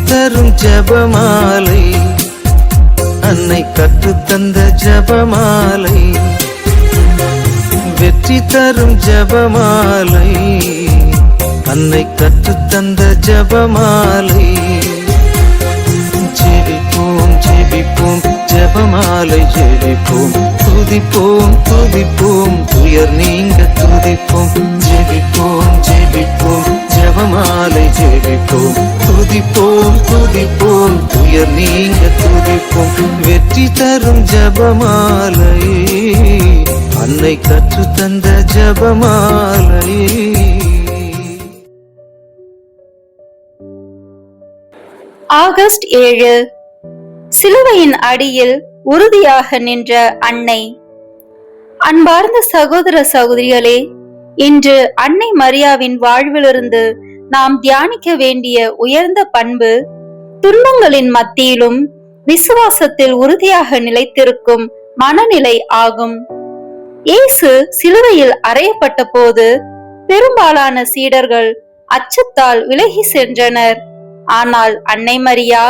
தரும் ஜெபமாலை, அன்னை கற்றுத்தந்த ஜெபமாலை, வெற்றி தரும் ஜெபமாலை, அன்னை கற்றுத்தந்த ஜெபமாலை. ஜெபிப்போம் ஜெபிப்போம் ஜெபமாலை ஜெபிப்போம், துதிப்போம் துதிப்போம் துயர் நீங்க துதிப்போம். ஜெபிப்போம் ஜெபிப்போம் ஜெபமாலை ஜெபிப்போம், துதிப்போம் துதிப்போம் துயர் நீங்க துதிப்போம். வெற்றி தரும் ஜெபமாலை, அன்னை கற்றுத்தந்த ஜெபமாலை. ஆகஸ்ட் 7. சிலுவையின் அடியில் உறுதியாக நின்ற அன்னை. அன்பார்ந்த சகோதர சகோதரிகளே, இன்று அன்னை மரியாவின் வாழ்விலிருந்து நாம் தியானிக்க வேண்டிய உயர்ந்த பண்பு துன்பங்களின் மத்தியிலும் விசுவாசத்தில் உறுதியாக நிலைத்திருக்கும் மனநிலை ஆகும். இயேசு சிலுவையில் அறையப்பட்ட போது பெரும்பாலான சீடர்கள் அச்சத்தால் விலகி சென்றனர். ஆனால் அன்னை மரியா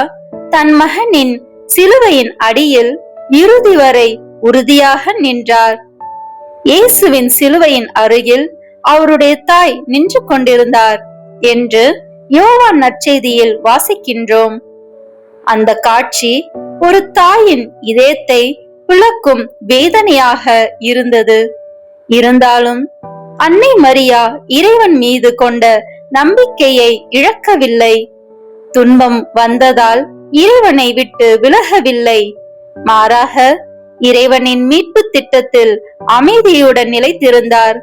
தன் மகனின் சிலுவையின் அடியில் இறுதி வரை உறுதியாக நின்றார். இயேசுவின் சிலுவையின் அருகில் அவருடைய தாய் நின்று கொண்டிருந்தார் என்று யோவான் நற்செய்தியில் வாசிக்கின்றோம். அந்த காட்சி ஒரு தாயின் இதயத்தை பிளக்கும் வேதனையாக இருந்தது. இருந்தாலும் அன்னை மரியா இறைவன் மீது கொண்ட நம்பிக்கையை இழக்கவில்லை. துன்பம் வந்ததால் இறைவனை விட்டு விலகவில்லை. மாறாக இறைவனின் மீட்பு திட்டத்தில் அமைதியுடன் நிலைத்திருந்தார்.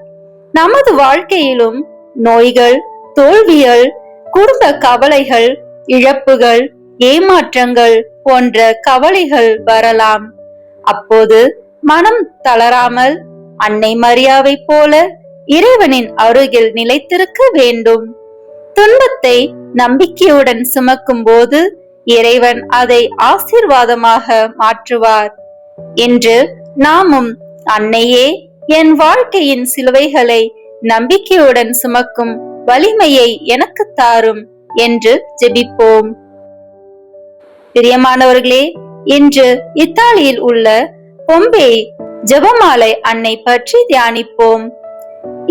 நமது வாழ்க்கையிலும் நோய்கள், தோல்விகள், குடும்ப கவலைகள், இழப்புகள், ஏமாற்றங்கள் போன்ற கவலைகள் வரலாம். அப்போது மனம் தளராமல் அன்னை மரியாவை போல இறைவனின் அருகில் நிலைத்திருக்க வேண்டும். துன்பத்தை நம்பிக்கையுடன் சுமக்கும் போது இறைவன் அதை ஆசீர்வாதமாக மாற்றுவார் என்று நாமும் அன்னையே என் வாழ்க்கையின் சிலுவைகளை நம்பிக்கையுடன் சுமக்கும் வலிமையை எனக்கு தாரும் என்று ஜெபிப்போம். பிரியமானவர்களே, இன்று இத்தாலியில் உள்ள பொம்பே ஜெபமாலை அன்னை பற்றி தியானிப்போம்.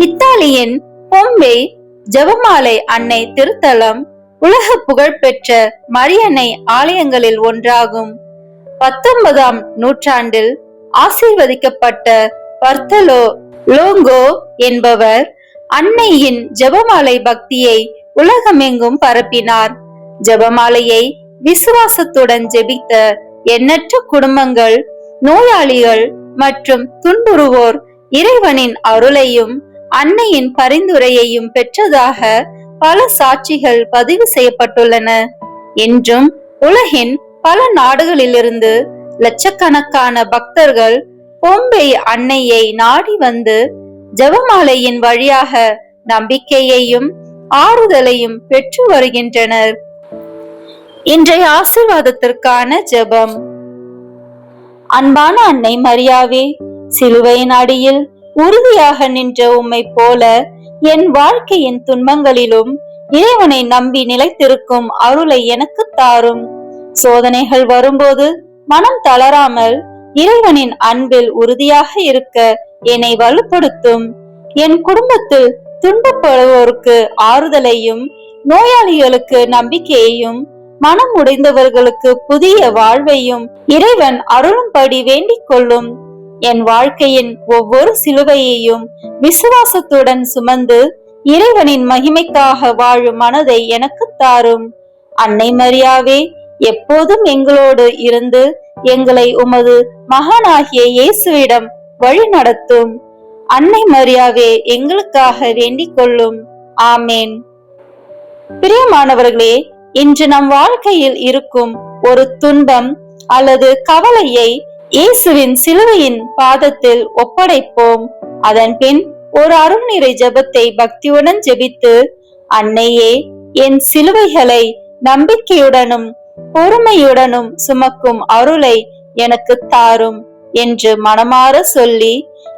இத்தாலியின் பொம்பே ஜெபமாலை அன்னை திருத்தலம் உலக புகழ்பெற்ற மரியன்னை ஆலயங்களில் ஒன்றாகும். 19ஆம் நூற்றாண்டில் ஆசீர்வதிக்கப்பட்ட பர்த்தலோ லோங்கோ என்பவர் அன்னையின் ஜெபமாலை பக்தியை உலகமெங்கும் பரப்பினார். ஜெபமாலையை விசுவாசத்துடன் ஜெபித்த எண்ணற்ற குடும்பங்கள், நோயாளிகள் மற்றும் துன்புறுவோர் இறைவனின் அருளையும் அன்னையின் பரிந்துரையையும் பெற்றதாக பல சாட்சிகள் பதிவு செய்யப்பட்டுள்ளன. என்றும் உலகின் பல நாடுகளிலிருந்து லட்சக்கணக்கான பக்தர்கள் பொம்பே அன்னையை நாடி வந்து ஜெபமாலையின் வழியாக நம்பிக்கையையும் ஆறுதலையும் பெற்று வருகின்றனர். இன்றைய ஆசீர்வாதத்திற்கான ஜெபம். அன்பான அன்னை மரியாவே, சிலுவையின் அடியில் உறுதியாக நின்ற உம்மை போல என் வாழ்க்கையின் துன்பங்களிலும் இறைவனை நம்பி நிலைத்திருக்கும் அருளை எனக்கு தாரும். சோதனைகள் வரும்போது மனம் தளராமல் இறைவனின் அன்பில் உறுதியாக இருக்க என்னை வலுப்படுத்தும். என் குடும்பத்தில் துன்பப்படுவோருக்கு ஆறுதலையும், நோயாளிகளுக்கு நம்பிக்கையையும், மனம் உடைந்தவர்களுக்கு புதிய வாழ்வையும் இறைவன் அருளும்படி வேண்டிக் கொள்ளும். என் வாழ்க்கையின் ஒவ்வொரு சிலுவையையும் விசுவாசத்துடன் சுமந்து இறைவனின் மகிமைக்காக வாழும் மனதை எனக்கு தாரும். அன்னை மரியாவே, எப்போதும் எங்களோடு இருந்து எங்களை உமது மகனாகிய இயேசுவிடம் வழி நடத்தும். அன்னை மரியாவே, எங்களுக்காக வேண்டிக் கொள்ளும். ஆமேன். பிரியமானவர்களே, இன்று நம் வாழ்க்கையில் இருக்கும் ஒரு துன்பம் அல்லது கவலையை இயேசுவின் சிலுவையின் பாதத்தில் ஒப்படைப்போம். அதன் பின் ஒரு அருள்நிறை ஜெபத்தை பக்தியுடன் ஜெபித்து, அன்னையே, என் சிலுவைகளை நம்பிக்கையுடனும் பொறுமையுடனும் சுமக்கும் அருளை எனக்கு தாரும் என்று மனமாற சொல்லி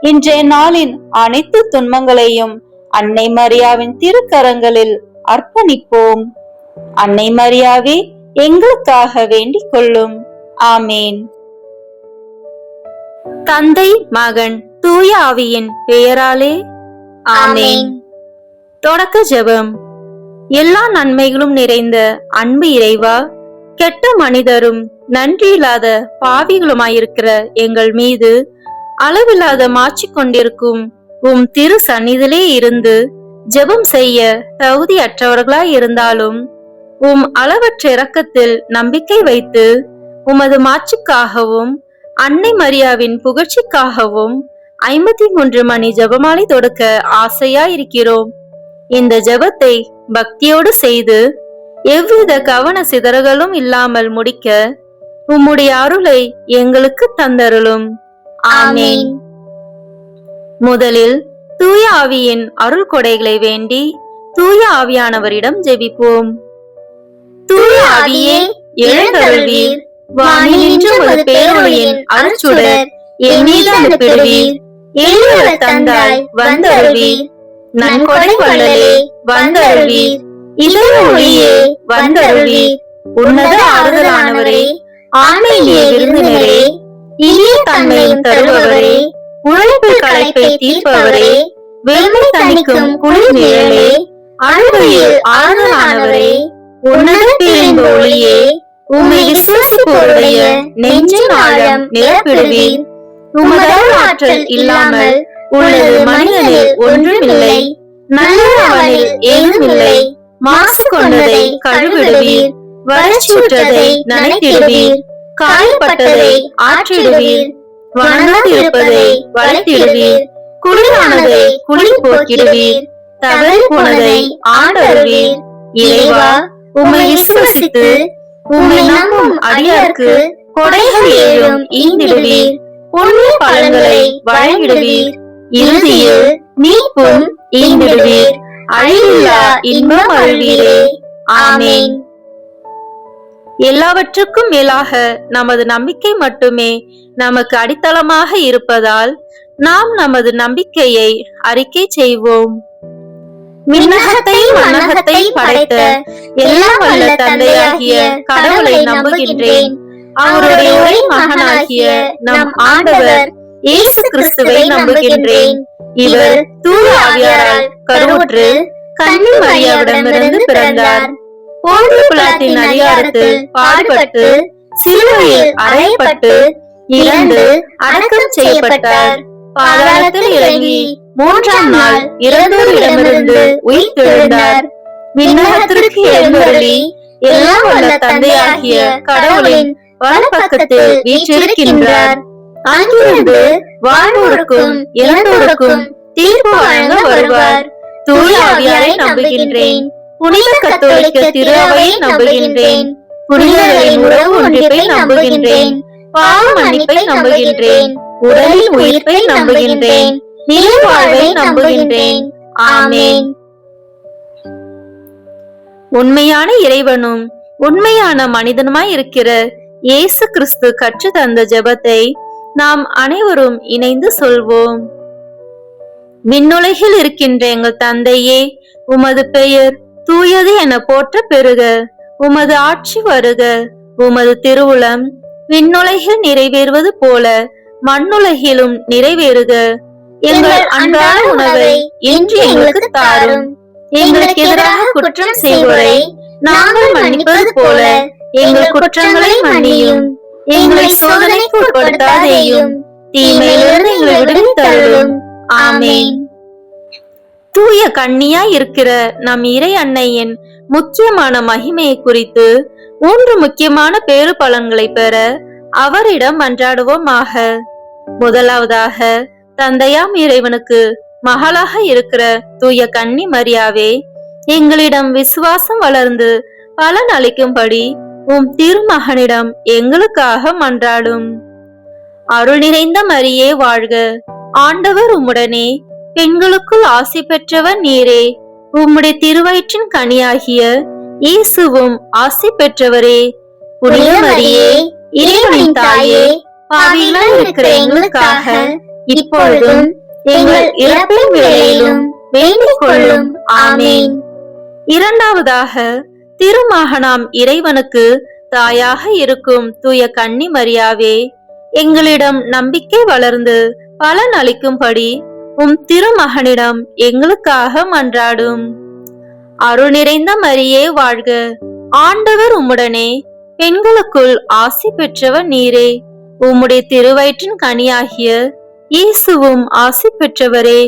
இன்றைய நாளின் அனைத்து துன்பங்களையும் அன்னை மரியாவின் திருக்கரங்களில் அர்ப்பணிப்போம். அன்னை மரியாவே, எங்களுக்காக வேண்டிக் கொள்ளும். ஆமேன். தந்தை, மகன், தூய ஆவியின் பெயராலே ஆமேன். தொடக்க ஜெபம். எல்லா நன்மைகளும் நிறைந்த அன்பு இறைவா, கெட்ட மனிதரும் நன்றியில்லாத பாவிகளுமாயிருக்கிற எங்கள் மீது அளவில்லாத மாற்றிக் கொண்டிருக்கும் உம் திரு சந்நிதியிலே இருந்து ஜெபம் செய்ய தகுதியற்றவர்களாய் இருந்தாலும் உம் அளவற்ற இரக்கத்தில் நம்பிக்கை வைத்து உமது மாட்சிக்காகவும் அன்னை மரியாவின் புகழ்ச்சிக்காகவும் 53 மணி ஜெபமாலை தொடுக்க ஆசையாயிருக்கிறோம். இந்த ஜெபத்தை பக்தியோடு செய்து எவ்வித கவன சிதறல்களும் இல்லாமல் முடிக்க உம்முடைய அருளை எங்களுக்கு தந்தருளும். ஆமேன். முதலில் தூய ஆவியின் அருள் கொடைகளை வேண்டி தூய ஆவியானவரிடம் ஜெபிப்போம். தூய ஆவியே, எழுந்தருள்வீர். வானின்று ஒரு பேரொளியின் அருட்சுடர் என் மீது அனுப்பிடுவீர். எளியவர் தந்தாய் வந்தருள்வீர். நன்கொடை வள்ளலே வந்தருள்வீர். இதய ஒளியே வந்தருள்வீர். உன்னத ஆறுதலானவரே, ஆன்மீக விருந்தினரே, இனிய தன்மையும் தருபவரே, உழைப்பு களைப்பை தீர்ப்பவரே, வெண்மை தணிக்கும் குளிர் நிழலே, அழுகையில் ஆறுதலானவரே, உன்னத பேரின்ப ஒளியே, உம்மை விசுவாசிப்போருடைய நெஞ்சின் ஆழம் நிரப்பிடுவீர். உமது ஆற்றல் இல்லாமல் உள்ளது மனிதனில் ஒன்றுமில்லை. நல்லவனில் ஏதுமில்லை. மாசு கொண்டதை கழுவிடுவீர். வறட்சியுற்றதை நனைத்திடுவீர். காயப்பட்டதை ஆற்றிடுவீர். வணங்காதிருப்பதை வளைத்திடுவீர். குளிரானதை குளிர் போக்கிடுவீர். தவறி போனதை ஆண்டருவீர். இறைவா, உம்மை விசுவசித்து உம்மை நம்பும் அடியாருக்கு கொடைகள் ஏழும் ஈந்திடுவீர். புண்ணிய பலன்களை வழங்கிடுவீர். இறுதியில் மீட்பும் ஈந்திடுவீர். அழிவில்லா இன்பம் அருள்வீரே. ஆமேன். எல்லாவற்றுக்கும் மேலாக நமது நம்பிக்கை மட்டுமே நமக்கு அடித்தளமாக இருப்பதால் நாம் நமது நம்பிக்கையை அறிக்கை செய்வோம். விண்ணகத்தை மண்ணகத்தை படைத்த எல்லாம் வல்ல தந்தையாகிய கடவுளை நம்புகின்றேன். அவருடைய ஒரே மகனாகிய நம் ஆண்டவர் இயேசு கிறிஸ்துவை நம்புகின்றேன். இவர் தூய ஆவியாரால் கருவுற்று கன்னி மரியாவிடமிருந்து பிறந்தார். போந்திய பிலாத்தின் அதிகாரத்தில் பாடுபட்டு சிலுவையில் அறையப்பட்டு இறந்து அடக்கம் செய்யப்பட்டார். பாதாளத்தில் இறங்கி 3ஆம் நாள் இறந்தோரிடமிருந்து உயிர்த்தெழுந்தார். விண்ணகத்திற்கு எழுந்தருளி எல்லாம் வல்ல தந்தையாகிய கடவுளின் வலப்பக்கத்தில் வீற்றிருக்கின்றார். அங்கிருந்து வாழ்வோருக்கும் இறந்தோருக்கும் தீர்ப்பு வழங்க வருவார். தூய ஆவியாரை நம்புகின்றேன். புனித கத்தோலிக்க திரு அவையை நம்புகின்றேன். புனிதர்களின் உறவு ஒன்றிப்பை நம்புகின்றேன். பாவ மன்னிப்பை நம்புகின்றேன். உடலின் உயிர்ப்பை நம்புகின்றேன். நிலை வாழ்வை நம்புகின்றேன். ஆமேன். உண்மையான இறைவனும் உண்மையான மனிதனுமாய் இருக்கிற இயேசு கிறிஸ்து கற்று தந்த ஜெபத்தை நாம் அனைவரும் இணைந்து சொல்வோம். விண்ணுலகில் இருக்கின்ற எங்கள் தந்தையே, உமது பெயர் தூயது என போற்ற பெறுக. உமது ஆட்சி வருக. உமது திருவுளம் விண்ணுலகில் நிறைவேறுவது போல மண்ணுலகிலும் நிறைவேறுக. எங்கள் அன்றாட உணவை இன்று எங்களுக்கு தாரும். எங்களுக்கு எதிராக குற்றம் செய்வோரை நாங்கள் மன்னிப்பது போல எங்கள் குற்றங்களை மன்னியும். எங்களை சோதனைக்கு உட்படுத்தாதேயும், தீமையிலிருந்து எங்களை விடுவித்தருளும். ஆமேன். தூய கன்னியாய் இருக்கிற நம் இறை அன்னையின் முக்கியமான மகிமையை குறித்து 3 முக்கியமான பேறு பலன்களை பெற அவரிடம் மன்றாடுவோமாக. முதலாவதாக, தந்தையாம் இறைவனுக்கு மகளாக இருக்கிற தூய கன்னி மரியாவே, எங்களிடம் விசுவாசம் வளர்ந்து பலன் அளிக்கும்படி உம் திருமகனிடம் எங்களுக்காக மன்றாடும். அருள் நிறைந்த மரியே வாழ்க. ஆண்டவர் உம்முடனே, பெண்களுக்குள் ஆசி பெற்றவர் நீரே. உம்முடைய திருவயிற்றின் கனியாகிய இயேசுவும் ஆசி பெற்றவரே. புனித மரியே, இறைவனின் தாயே, பாவிகளாய் இருக்கிற எங்களுக்காக இப்பொழுதும் எங்கள் இறப்பின் வேளையிலும் வேண்டிக் கொள்ளும். ஆமேன். இரண்டாவதாக, திருமகனாம் இறைவனுக்கு தாயாக இருக்கும் தூய கன்னி மரியாவே, எங்களிடம் நம்பிக்கை வளர்ந்து பலன் அளிக்கும்படி திருமகனிடம் எங்களுக்காக மன்றாடும். அருள் நிறைந்த மரியே வாழ்க, ஆண்டவர் உம்முடனே, பெண்களுக்குள் ஆசி பெற்றவர் நீரே. உம்முடைய திருவயிற்றின் கனியாகிய இயேசுவும் ஆசி பெற்றவரே.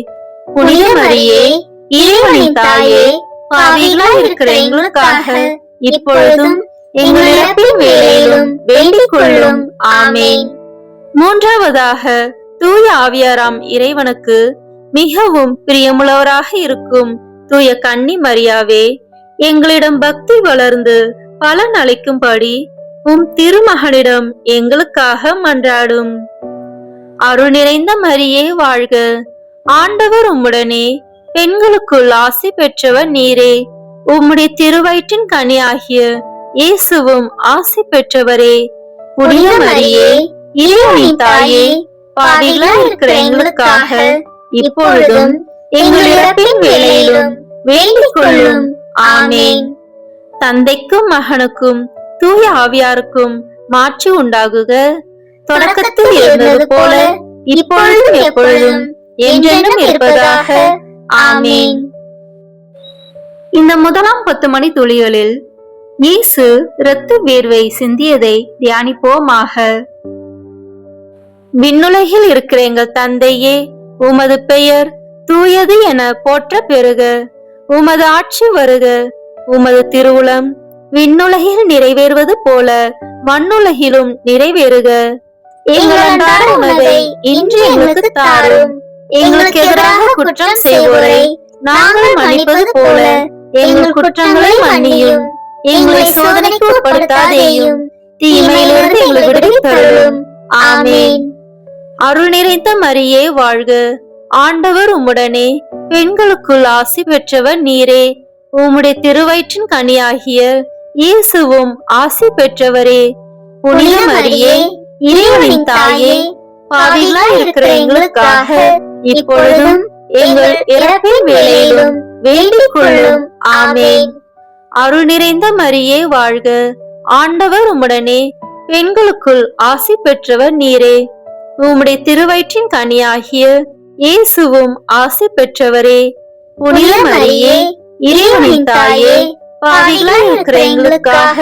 புனித மரியே, இறைவனின் தாயே, பாவிகளாய் இருக்கிற எங்களுக்காக இப்பொழுதும் எங்கள் இறப்பின் வேளையிலும் வேண்டிக் கொள்ளும். ஆமேன். மூன்றாவதாக, தூய ஆவியாராம் இறைவனுக்கு மிகவும் பிரியமுள்ளவராக இருக்கும் தூய கன்னி மரியாவே, எங்களிடம் பக்தி வளர்ந்து பலன் அளிக்கும்படி திருமகனிடம் எங்களுக்காக மன்றாடும். அருள் நிறைந்த மரியே வாழ்க, ஆண்டவர் உம்முடனே, பெண்களுக்குள் ஆசி பெற்றவர் நீரே. உம்முடைய திருவயிற்றின் கனியாகிய இயேசுவும் ஆசி பெற்றவரே. புனித மரியே, இறைவனின் தாயே, பாவிகளாய் இருக்கிற எங்களுக்காக இப்பொழுதும் எங்கள் இறப்பின் வேளையிலும் வேண்டிக் கொள்ளும். ஆமேன். தந்தைக்கும் மகனுக்கும் தூய ஆவியாருக்கும் மாட்சி உண்டாகுக. தொடக்கத்தில் இருந்தது போல இப்பொழுதும் எப்பொழுதும் என்றென்றும் இருப்பதாக. ஆமேன். இந்த முதலாம் 10 மணி துளிகளில் இயேசு இரத்த வேர்வை சிந்தியதை தியானிப்போமாக. விண்ணுலகில் இருக்கிற எங்கள் தந்தையே, உமது பெயர் தூயது என போற்ற பெறுக. உமது ஆட்சி வருக. உமது திருவுளம் விண்ணுலகில் நிறைவேறுவது போல மண்ணுலகிலும் நிறைவேறுக. எங்கள் அன்றாட உணவை இன்று எங்களுக்கு தாரும். எங்களுக்கு எதிராக குற்றம் செய்வோரை நாங்கள் மன்னிப்பது போல எங்கள் குற்றங்களை மன்னியும். எங்களை சோதனைக்கு உட்படுத்தாதேயும், தீமையிலிருந்து எங்களை விடுவித்தருளும். ஆமேன். அருள் நிறைந்த மரியே வாழ்க, ஆண்டவர் உம்முடனே, பெண்களுக்குள் ஆசி பெற்றவர் நீரே. உம்முடைய திருவயிற்றின் கனியாகிய இயேசுவும் ஆசி பெற்றவரே. புனித மரியே, இறைவனின் தாயே, பாவிகளாய் இருக்கிற எங்களுக்காக இப்பொழுதும் எங்கள் இறப்பின் வேளையிலும் வேண்டிக் கொள்ளும். ஆமேன். அருள் நிறைந்த மரியே வாழ்க, ஆண்டவர் உம்முடனே, பெண்களுக்குள் ஆசி பெற்றவர் நீரே. உம்முடைய திருவயிற்றின் கனியாகிய இயேசுவும் ஆசி பெற்றவரே. புனித மரியே, இறைவனின் தாயே, பாவிகளாய் இருக்கிற எங்களுக்காக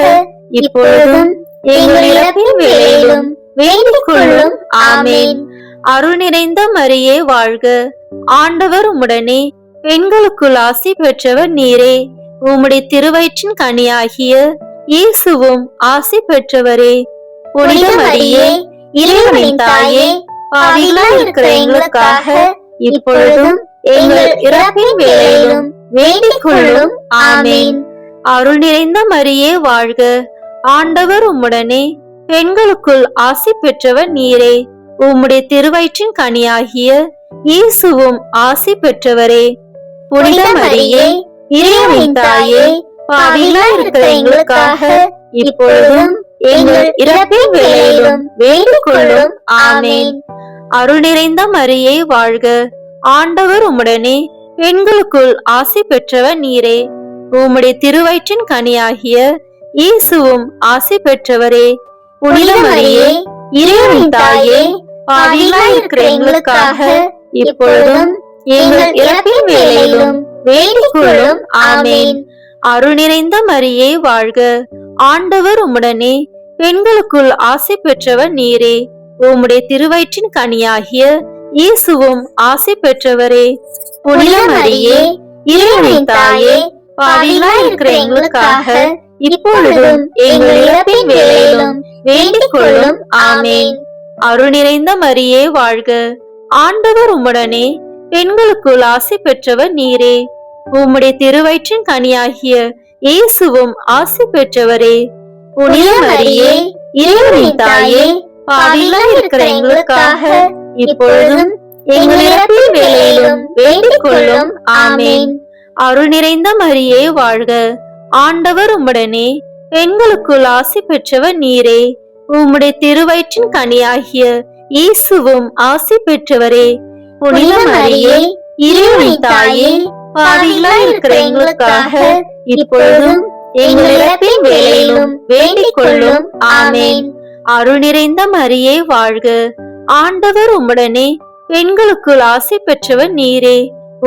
இப்பொழுதும் எங்கள் இறப்பின் வேளையிலும் வேண்டிக் கொள்ளும். ஆமேன். அருள் நிறைந்த மரியே வாழ்க, ஆண்டவர் உம்முடனே, பெண்களுக்குள் ஆசி பெற்றவர் நீரே. உம்முடைய திருவயிற்றின் கனியாகிய இயேசுவும் ஆசி பெற்றவரே. புனித மரியே, இறைவனின் தாயே, பாவிகளாய் இருக்கிற எங்களுக்காக இப்பொழுதும் எங்கள் இறப்பின் வேளையிலும் வேண்டிக் கொள்ளும். ஆமேன். அருள் நிறைந்த மரியே வாழ்க, ஆண்டவர் உம்முடனே, பெண்களுக்குள் ஆசி பெற்றவர் நீரே. உம்முடைய திருவயிற்றின் கனியாகிய இயேசுவும் ஆசி பெற்றவரே. புனித மரியே, இறைவனின் தாயே, பாவிகளாய் இருக்கிற எங்களுக்காக இப்பொழுதும் எங்கள் இறப்பின் வேளையிலும் வேண்டிக் கொள்ளும். ஆமேன். அருள் நிறைந்த மரியே வாழ்க, ஆண்டவர் உம்முடனே, பெண்களுக்குள் ஆசி பெற்றவர் நீரே. உம்முடைய திருவயிற்றின் கனியாகிய இயேசுவும் ஆசி பெற்றவரே. புனித மரியே, இறைவனின் தாயே, பாவிகளாய் இருக்கிற எங்களுக்காக இப்பொழுதும் எங்கள் இறப்பின் வேளையிலும் வேண்டிக் கொள்ளும். ஆமேன். அருள் நிறைந்த மரியே வாழ்க, ஆண்டவர் உம்முடனே, பெண்களுக்குள் ஆசி பெற்றவர் நீரே. உம்முடைய திருவயிற்றின் கனியாகிய இயேசுவும் ஆசி பெற்றவரே. புனித மரியே, இறைவனின் தாயே, பாவிகளாய் இருக்கிற எங்களுக்காக இப்பொழுதும் எங்கள் இறப்பின் வேளையிலும் வேண்டிக் கொள்ளும். ஆமேன். அருள் நிறைந்த மரியே வாழ்க, ஆண்டவர் உம்முடனே, பெண்களுக்குள் ஆசி பெற்றவர் நீரே. உம்முடைய திருவயிற்றின் கனியாகிய இயேசுவும் ஆசி பெற்றவரே. புனித மரியே, இறைவனின் தாயே, பாவிகளாய் இருக்கிற எங்களுக்காக இப்பொழுதும் எங்கள் இறப்பின் வேளையிலும் வேண்டிக் கொள்ளும். ஆமேன். அருள் நிறைந்த மரியே வாழ்க, ஆண்டவர் உம்முடனே, பெண்களுக்குள் ஆசி பெற்றவர் நீரே. உம்முடைய திருவயிற்றின் கனியாகிய இயேசுவும் ஆசி பெற்றவரே. புனித மரியே, இறைவனின் தாயே, பாவிகளாய் இருக்கிற எங்களுக்காக இப்பொழுதும் எங்கள் இறப்பின் வேளையிலும் வேண்டிக் கொள்ளும். ஆமேன். அருள் நிறைந்த மரியே வாழ்க, ஆண்டவர் உம்முடனே, பெண்களுக்குள் ஆசி பெற்றவர் நீரே.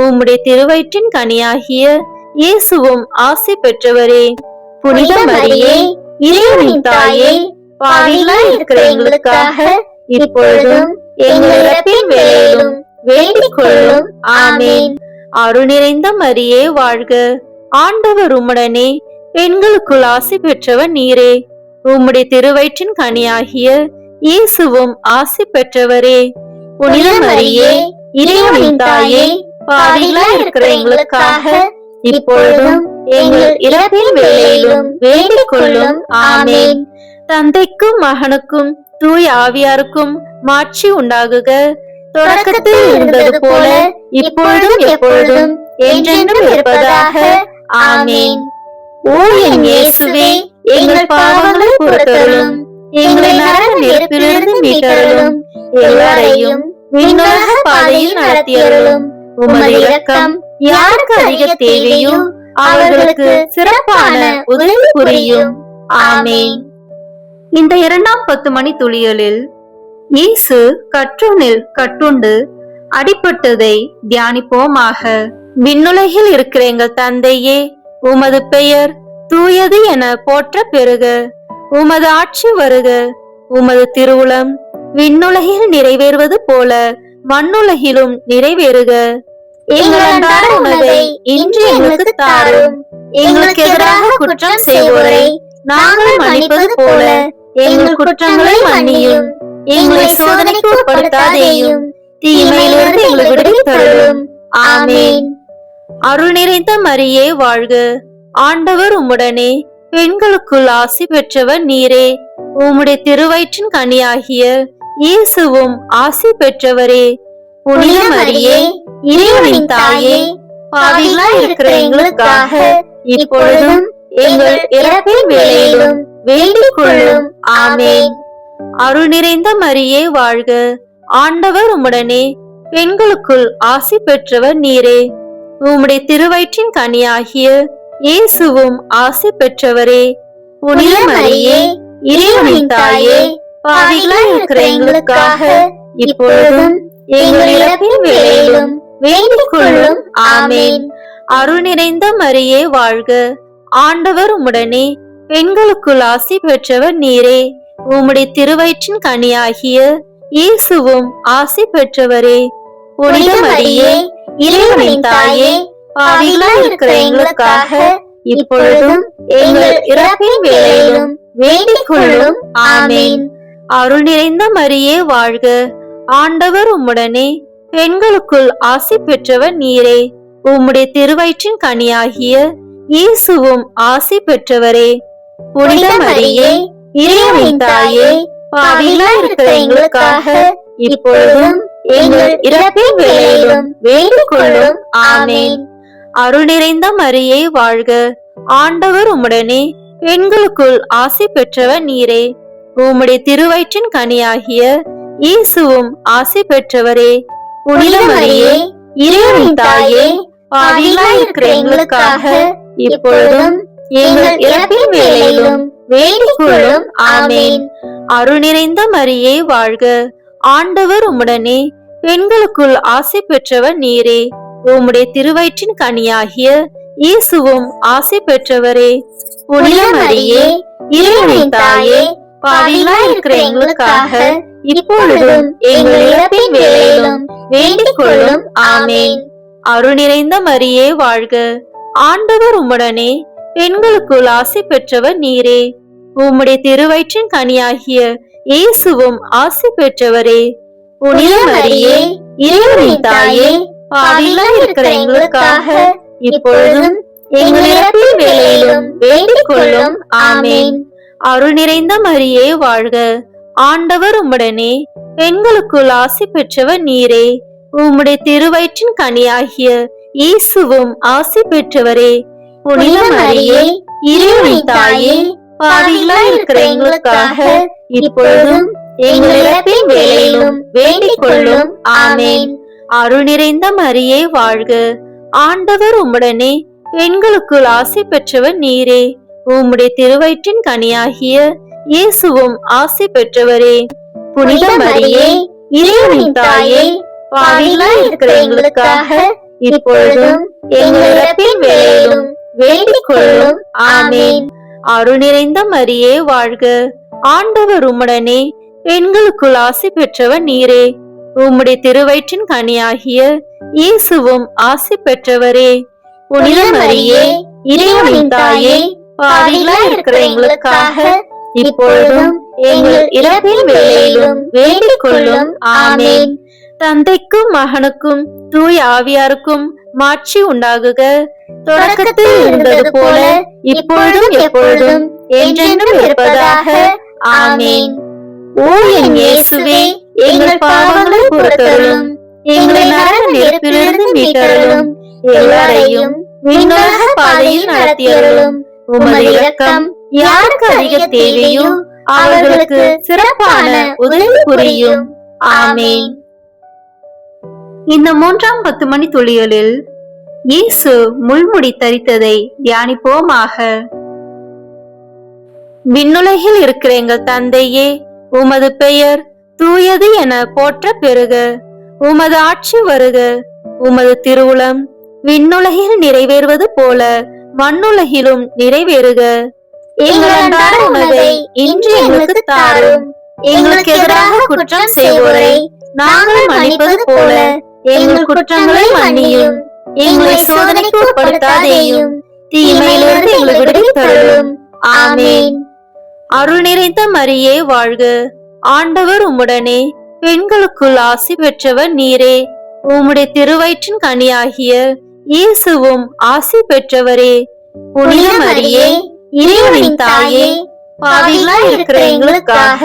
உம்முடைய திருவயிற்றின் கனியாகிய இயேசுவும் ஆசி பெற்றவரே. புனித மரியே, இறைவனின் தாயே, பாவிகளாய் இருக்கிற எங்களுக்காக இப்பொழுதும் எங்கள் இறப்பின் வேளையிலும் வேண்டிக் கொள்ளும். ஆமேன். அருள் நிறைந்த மரியே வாழ்க, ஆண்டவர் உம்முடனே, பெண்களுக்குள் ஆசி பெற்றவர் நீரே. உம்முடைய திருவயிற்றின் கனியாகிய இயேசுவும் ஆசி பெற்றவரே. புனித மரியே, இறைவனின் தாயே, பாவிகளாய் இருக்கிற எங்களுக்காக இப்பொழுதும் எங்கள் இறப்பின் வேளையிலும் வேண்டிக் கொள்ளும். ஆமேன். தந்தைக்கும் மகனுக்கும் தூய ஆவியாருக்கும் மாட்சி உண்டாகுக. தொடக்கத்தில் இருந்தது போல இப்பொழுதும் எப்பொழுதும் என்றென்றும் இருப்பதாக. ஆமேன். ஓ என் இயேசுவே, எங்கள் பாவங்களை பொறுத்தருளும், எங்களை நரக நெருப்பிலிருந்து மீட்டருளும், எல்லாரையும் விண்ணுலக பாதையில் நடத்தியருளும். உமது இரக்கம் யாருக்கு அதிக தேவையோ அவர்களுக்கு சிறப்பான உதவி புரியும். ஆமேன். இந்த 2ஆம் 10 மணி துளிகளில் இயேசு கற்றோனில் கட்டுண்டு அடிபட்டதை தியானிப்போமாக. விண்ணுலகில் இருக்கிற எங்கள் தந்தையே, உமது பெயர் தூயது என போற்ற பெறுக. உமது ஆட்சி வருக. உமது திருவுளம் விண்ணுலகில் நிறைவேறுவது போல மண்ணுலகிலும் நிறைவேறுக. எங்கள் அன்றாட உணவை இன்று எங்களுக்கு தாரும். எங்களுக்கு எதிராக குற்றம் செய்வோரை நாங்கள் மன்னிப்பது போல எங்கள் குற்றங்களை மன்னியும். எங்களை சோதனைக்கு உட்படுத்தாதேயும், தீமையிலிருந்து எங்களை விடுவித்தருளும். ஆமேன். அருள் நிறைந்த மரியே வாழ்க, ஆண்டவர் உம்முடனே, பெண்களுக்குள் ஆசி பெற்றவர் நீரே. உம்முடைய திருவயிற்றின் கனியாகிய இயேசுவும் ஆசி பெற்றவரே. புனித மரியே, இறைவனின் தாயே, பாவிகளாய் இருக்கிற எங்களுக்காக இப்பொழுதும் எங்கள் இறப்பின் வேளையிலும் வேண்டிக் கொள்ளும். ஆமேன். அருள் நிறைந்த மரியே வாழ்க, ஆண்டவர் உம்முடனே, பெண்களுக்குள் ஆசி பெற்றவர் நீரே. உம்முடைய திருவயிற்றின் கனியாகிய இயேசுவும் ஆசி பெற்றவரே. புனித மரியே, இறைவனின் தாயே, பாவிகளாய் இருக்கிற எங்களுக்காக இப்பொழுதும் எங்கள் இறப்பின் வேளையிலும் வேண்டிக் கொள்ளும். ஆமேன். அருள் நிறைந்த மரியே வாழ்க, ஆண்டவர் உம்முடனே, பெண்களுக்குள் ஆசி பெற்றவர் நீரே. உம்முடைய திருவயிற்றின் கனியாகிய இயேசுவும் ஆசி பெற்றவரே. புனித மரியே, இறைவனின் தாயே, பாவிகளாய் இருக்கிற எங்களுக்காக இப்பொழுதும் எங்கள் இறப்பின் வேளையிலும் வேண்டிக் கொள்ளும். ஆமேன். அருள் நிறைந்த மரியே வாழ்க, ஆண்டவர் உம்முடனே, பெண்களுக்குள் ஆசி பெற்றவர் நீரே. உம்முடைய திருவயிற்றின் கனியாகிய இயேசுவும் ஆசி பெற்றவரே. புனித மரியே, இறைவனின் தாயே, பாவிகளாய் இருக்கிற எங்களுக்காக இப்பொழுதும் எங்கள் இறப்பின் வேளையிலும் வேண்டிக் கொள்ளும். ஆமேன். அருள் நிறைந்த மரியே வாழ்க, ஆண்டவர் உம்முடனே, பெண்களுக்குள் ஆசி பெற்றவர் நீரே. உம்முடைய திருவயிற்றின் கனியாகிய இயேசுவும் ஆசி பெற்றவரே. புனித மரியே, இறைவனின் தாயே, பாவிகளாய் இருக்கிற எங்களுக்காக இப்பொழுதும் எங்கள் இறப்பின் வேளையிலும் வேண்டிக் கொள்ளும். ஆமேன். அருள் நிறைந்த மரியே வாழ்க, ஆண்டவர் உம்முடனே, பெண்களுக்குள் ஆசி பெற்றவர் நீரே. உம்முடைய திருவயிற்றின் கனியாகிய இயேசுவும் ஆசி பெற்றவரே. புனித மரியே, இறைவனின் தாயே, பாவிகளாய் இருக்கிற எங்களுக்காக இப்பொழுதும் எங்கள் இறப்பின் வேளையிலும் வேண்டிக் கொள்ளும். ஆமேன். அருள் நிறைந்த மரியே வாழ்க, ஆண்டவர் உம்முடனே, பெண்களுக்குள் ஆசி பெற்றவர் நீரே. உம்முடைய திருவயிற்றின் கனியாகிய இயேசுவும் ஆசி பெற்றவரே. புனித மரியே, இறைவனின் தாயே, பாவிகளாய் இருக்கிற எங்களுக்காக இப்பொழுதும் எங்கள் இறப்பின் வேளையிலும் வேண்டிக் கொள்ளும். ஆமேன். அருள் நிறைந்த மரியே வாழ்க, ஆண்டவர் உம்முடனே, பெண்களுக்குள் ஆசி பெற்றவர் நீரே. உம்முடைய திருவயிற்றின் கனியாகிய இயேசுவும் ஆசி பெற்றவரே. புனித மரியே, இறைவனின் தாயே, பாவிகளாய் இருக்கிற எங்களுக்காக இப்பொழுதும் எங்கள் இறப்பின் வேளையிலும் வேண்டிக் கொள்ளும். ஆமேன். அருள் நிறைந்த மரியே வாழ்க, ஆண்டவர் உம்முடனே, பெண்களுக்குள் ஆசி பெற்றவர் நீரே. உம்முடைய திருவயிற்றின் கனியாகிய இயேசுவும் ஆசி பெற்றவரே. புனித மரியே, இறைவனின் தாயே, பாவிகளாய் இருக்கிற எங்களுக்காக இப்பொழுதும் எங்கள் இறப்பின் வேளையிலும் வேண்டிக் கொள்ளும். ஆமேன். அருள் நிறைந்த மரியே வாழ்க, ஆண்டவர் உம்முடனே, பெண்களுக்குள் ஆசி பெற்றவர் நீரே. உம்முடைய திருவயிற்றின் கனியாகிய இயேசுவும் ஆசி பெற்றவரே. புனித மரியே, இறைவனின் தாயே, பாவிகளாய் இருக்கிற எங்களுக்காக இப்பொழுதும் எங்கள் இறப்பின் வேளையிலும் வேண்டிக் கொள்ளும். ஆமேன். தந்தைக்கும் மகனுக்கும் தூய ஆவியாருக்கும் மாட்சி உண்டாகுக. தொடக்கத்தில் இருந்தது போல இப்பொழுதும் எப்பொழுதும் என்றென்றும் இருப்பதாக. ஆமேன். ஓ என் இயேசுவே, எங்கள் பாவங்களை பொறுத்தருளும், எங்களை நரக நெருப்பிலிருந்து மீட்டருளும், எல்லாரையும் விண்ணுலக பாதையில் நடத்தியருளும். உமது இரக்கம் யாருக்கு அதிக தேவையோ அவர்களுக்கு சிறப்பான உதவி புரியும். ஆமேன். இந்த 3ஆம் 10 மணி துளிகளில் இயேசு முள்முடி தரித்ததை தியானிப்போமாக. விண்ணுலகில் இருக்கிற எங்கள் தந்தையே, உமது பெயர் தூயது என போற்ற பெறுக. உமது ஆட்சி வருக. உமது திருவுளம் விண்ணுலகில் நிறைவேறுவது போல மண்ணுலகிலும் நிறைவேறுக. எங்கள் அன்றாட உணவை இன்று எங்களுக்கு தாரும். எங்களுக்கு எதிராக குற்றம் செய்வோரை நாங்கள் மன்னிப்பது போல எங்கள் குற்றங்களை மன்னியும். எங்களை சோதனைக்கு உட்படுத்தாதேயும், தீமையிலிருந்து எங்களை விடுவித்தருளும். ஆமேன். அருள் நிறைந்த மரியே வாழ்க, ஆண்டவர் உம்முடனே, பெண்களுக்குள் ஆசி பெற்றவர் நீரே. உம்முடைய திருவயிற்றின் கனியாகிய இயேசுவும் ஆசி பெற்றவரே. புனித மரியே, இறைவனின் தாயே, பாவிகளாய் இருக்கிற எங்களுக்காக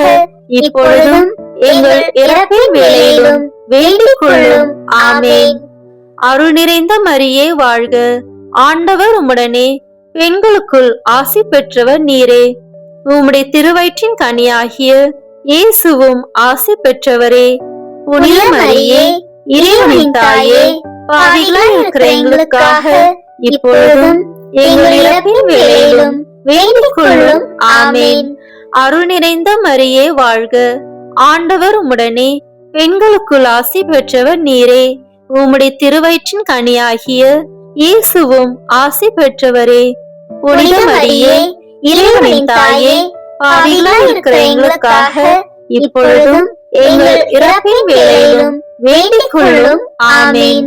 இப்பொழுதும் எங்கள் இறப்பின் வேளையிலும் வேண்டிக் கொள்ளும். ஆமேன். அருள் நிறைந்த மரியே வாழ்க, ஆண்டவர் உம்முடனே, பெண்களுக்குள் ஆசி பெற்றவர் நீரே. உம்முடைய திருவயிற்றின் கனியாகிய இயேசுவும் ஆசி பெற்றவரே. புனித மரியே, இறைவனின் தாயே, பாவிகளாய் இருக்கிற எங்களுக்காக இப்பொழுதும் எங்கள் இறப்பின் வேளையிலும் வேண்டிக் கொள்ளும். ஆமேன். அருள் நிறைந்த மரியே வாழ்க, ஆண்டவர் உம்முடனே, பெண்களுக்குள் ஆசி பெற்றவர் நீரே. உம்முடைய திருவயிற்றின் கனியாகிய இயேசுவும் ஆசி பெற்றவரே. புனித மரியே, இறைவனின் தாயே, பாவிகளாய் இருக்கிற எங்களுக்காக இப்பொழுதும் எங்கள் இறப்பின் வேளையிலும் வேண்டிக் கொள்ளும். ஆமேன்.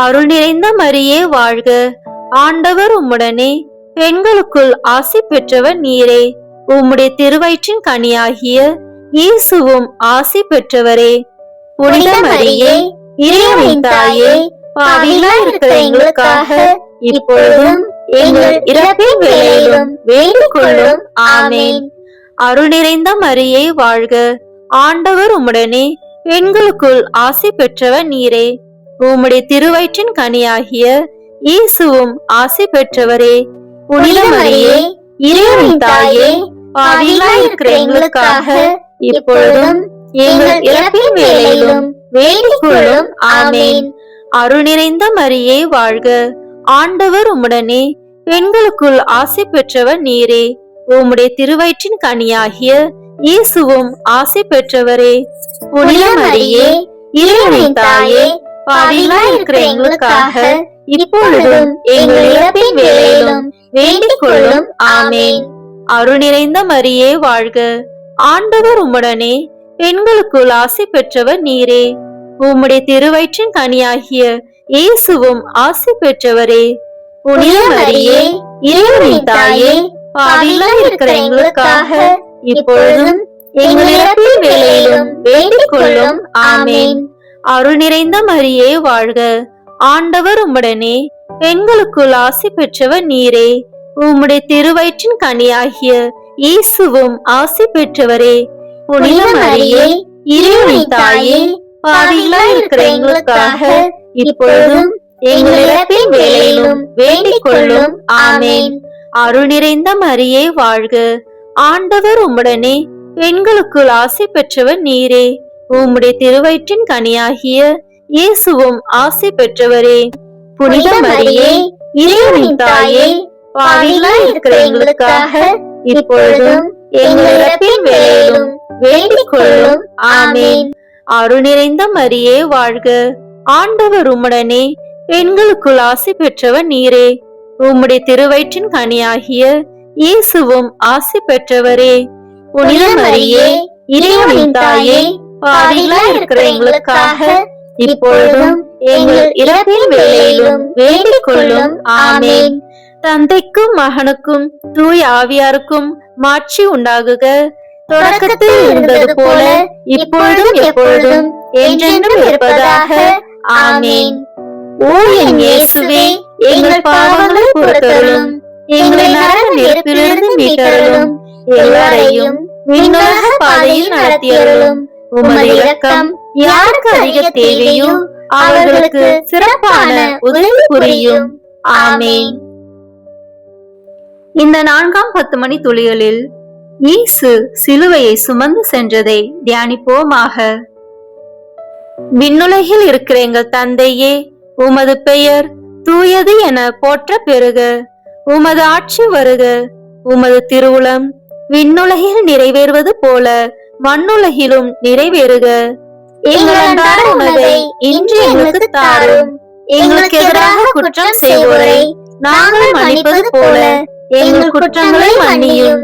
அருள் நிறைந்த மரியே வாழ்க, ஆண்டவர் உம்முடனே, பெண்களுக்குள் ஆசி பெற்றவர் நீரே. உம்முடைய திருவயிற்றின் கனியாகிய இயேசுவும் ஆசி பெற்றவரே. புனித மரியே, இறைவனின் தாயே, பாவிகளாய் இருக்கிற எங்களுக்காக இப்பொழுதும் எங்கள் இறப்பின் வேளையிலும் வேண்டிக் கொள்ளும். ஆமேன். அருள் நிறைந்த மரியே வாழ்க, ஆண்டவர் உம்முடனே, பெண்களுக்குள் ஆசி பெற்றவர் நீரே. உம்முடைய திருவயிற்றின் கனியாகிய இயேசுவும் ஆசி பெற்றவரே. புனித மரியே, இறைவனின் தாயே, பாவிகளாய் இருக்கிற எங்களுக்காக இப்பொழுதும் எங்கள் இறப்பின் வேளையிலும் வேண்டிக் கொள்ளும். ஆமேன். அருள் நிறைந்த மரியே வாழ்க, ஆண்டவர் உம்முடனே, பெண்களுக்குள் ஆசி பெற்றவர் நீரே. உம்முடைய திருவயிற்றின் கனியாகிய இயேசுவும் ஆசி பெற்றவரே. புனித மரியே, இறைவனின் தாயே, பாவிகளாய் இருக்கிற எங்களுக்காக இப்பொழுதும் எங்கள் இறப்பின் வேளையிலும் வேண்டிக் கொள்ளும். ஆமேன். அருள் நிறைந்த மரியே வாழ்க, ஆண்டவர் உம்முடனே, பெண்களுக்குள் ஆசி பெற்றவர் நீரே. உம்முடைய திருவயிற்றின் கனியாகிய இயேசுவும் ஆசி பெற்றவரே. புனித மரியே, இறைவனின் தாயே, பாவிகளாய் இருக்கிற எங்களுக்காக இப்பொழுதும் எங்கள் இறப்பின் வேளையிலும் வேண்டிக் கொள்ளும். ஆமேன். அருள் நிறைந்த மரியே வாழ்க, ஆண்டவர் உம்முடனே, பெண்களுக்குள் ஆசி பெற்றவர் நீரே. உம்முடைய திருவயிற்றின் கனியாகிய இயேசுவும் ஆசி பெற்றவரே. புனித மரியே, இறைவனின் தாயே, பாவிகளாய் இருக்கிற எங்களுக்காக இப்பொழுதும் எங்கள் இறப்பின் வேளையிலும் வேண்டிக் கொள்ளும். ஆமேன். அருள் நிறைந்த மரியே வாழ்க, ஆண்டவர் உம்முடனே, பெண்களுக்குள் ஆசி பெற்றவர் நீரே. உம்முடைய திருவயிற்றின் கனியாகிய இயேசுவும் ஆசி பெற்றவரே. புனித மரியே, இறைவனின் தாயே, பாவிகளாய் இருக்கிற எங்களுக்காக இப்பொழுதும் எங்கள் இறப்பின் வேளையிலும் வேண்டிக் கொள்ளும். ஆமென். அருள் நிறைந்த மரியே வாழ்க, ஆண்டவர் உம்முடனே, பெண்களுக்குள் ஆசி பெற்றவர் நீரே. உம்முடைய திருவயிற்றின் கனியாகிய இயேசுவும் ஆசி பெற்றவரே. புனித மரியே, இறைவனின் தாயே, பாவிகளாய் இருக்கிற எங்களுக்காக இப்பொழுதும் எங்கள் இறப்பின் வேளையிலும் வேண்டிக் கொள்ளும். ஆமென். தந்தைக்கும் மகனுக்கும் தூய ஆவியாருக்கும் மாட்சி உண்டாகுக. தொடக்கத்தில் இருந்தது போல இப்பொழுதும் எப்பொழுதும் என்றென்றும் இருப்பதாக. ஆமென். ஓ என் இயேசுவே, எங்கள் பாவங்களை பொறுத்தருளும், எங்களை நரக நெருப்பிலிருந்து மீட்டருளும், எல்லாரையும் விண்ணுலக பாதையில் நடத்தியருளும். உமது இரக்கம் யாருக்கு அதிக தேவையோ அவர்களுக்கு சிறப்பான உதவி புரியும். ஆமென். இந்த 4ஆம் 10 மணி துளிகளில் இயேசு சிலுவையை சுமந்து சென்றதை தியானிப்போமாக. விண்ணுலகில் இருக்கிற எங்கள் தந்தையே, உமது பெயர் தூயது என போற்ற பெறுக. உமது ஆட்சி வருக. உமது திருவுளம் விண்ணுலகில் நிறைவேறுவது போல மண்ணுலகிலும் நிறைவேறுக. எங்கள் அன்றாட உணவை இன்று எங்களுக்கு தாரும். எங்களுக்கு எதிராக குற்றம் செய்வோரை நாங்கள் மன்னிப்பது போல எங்கள் குற்றங்களை மன்னியும்.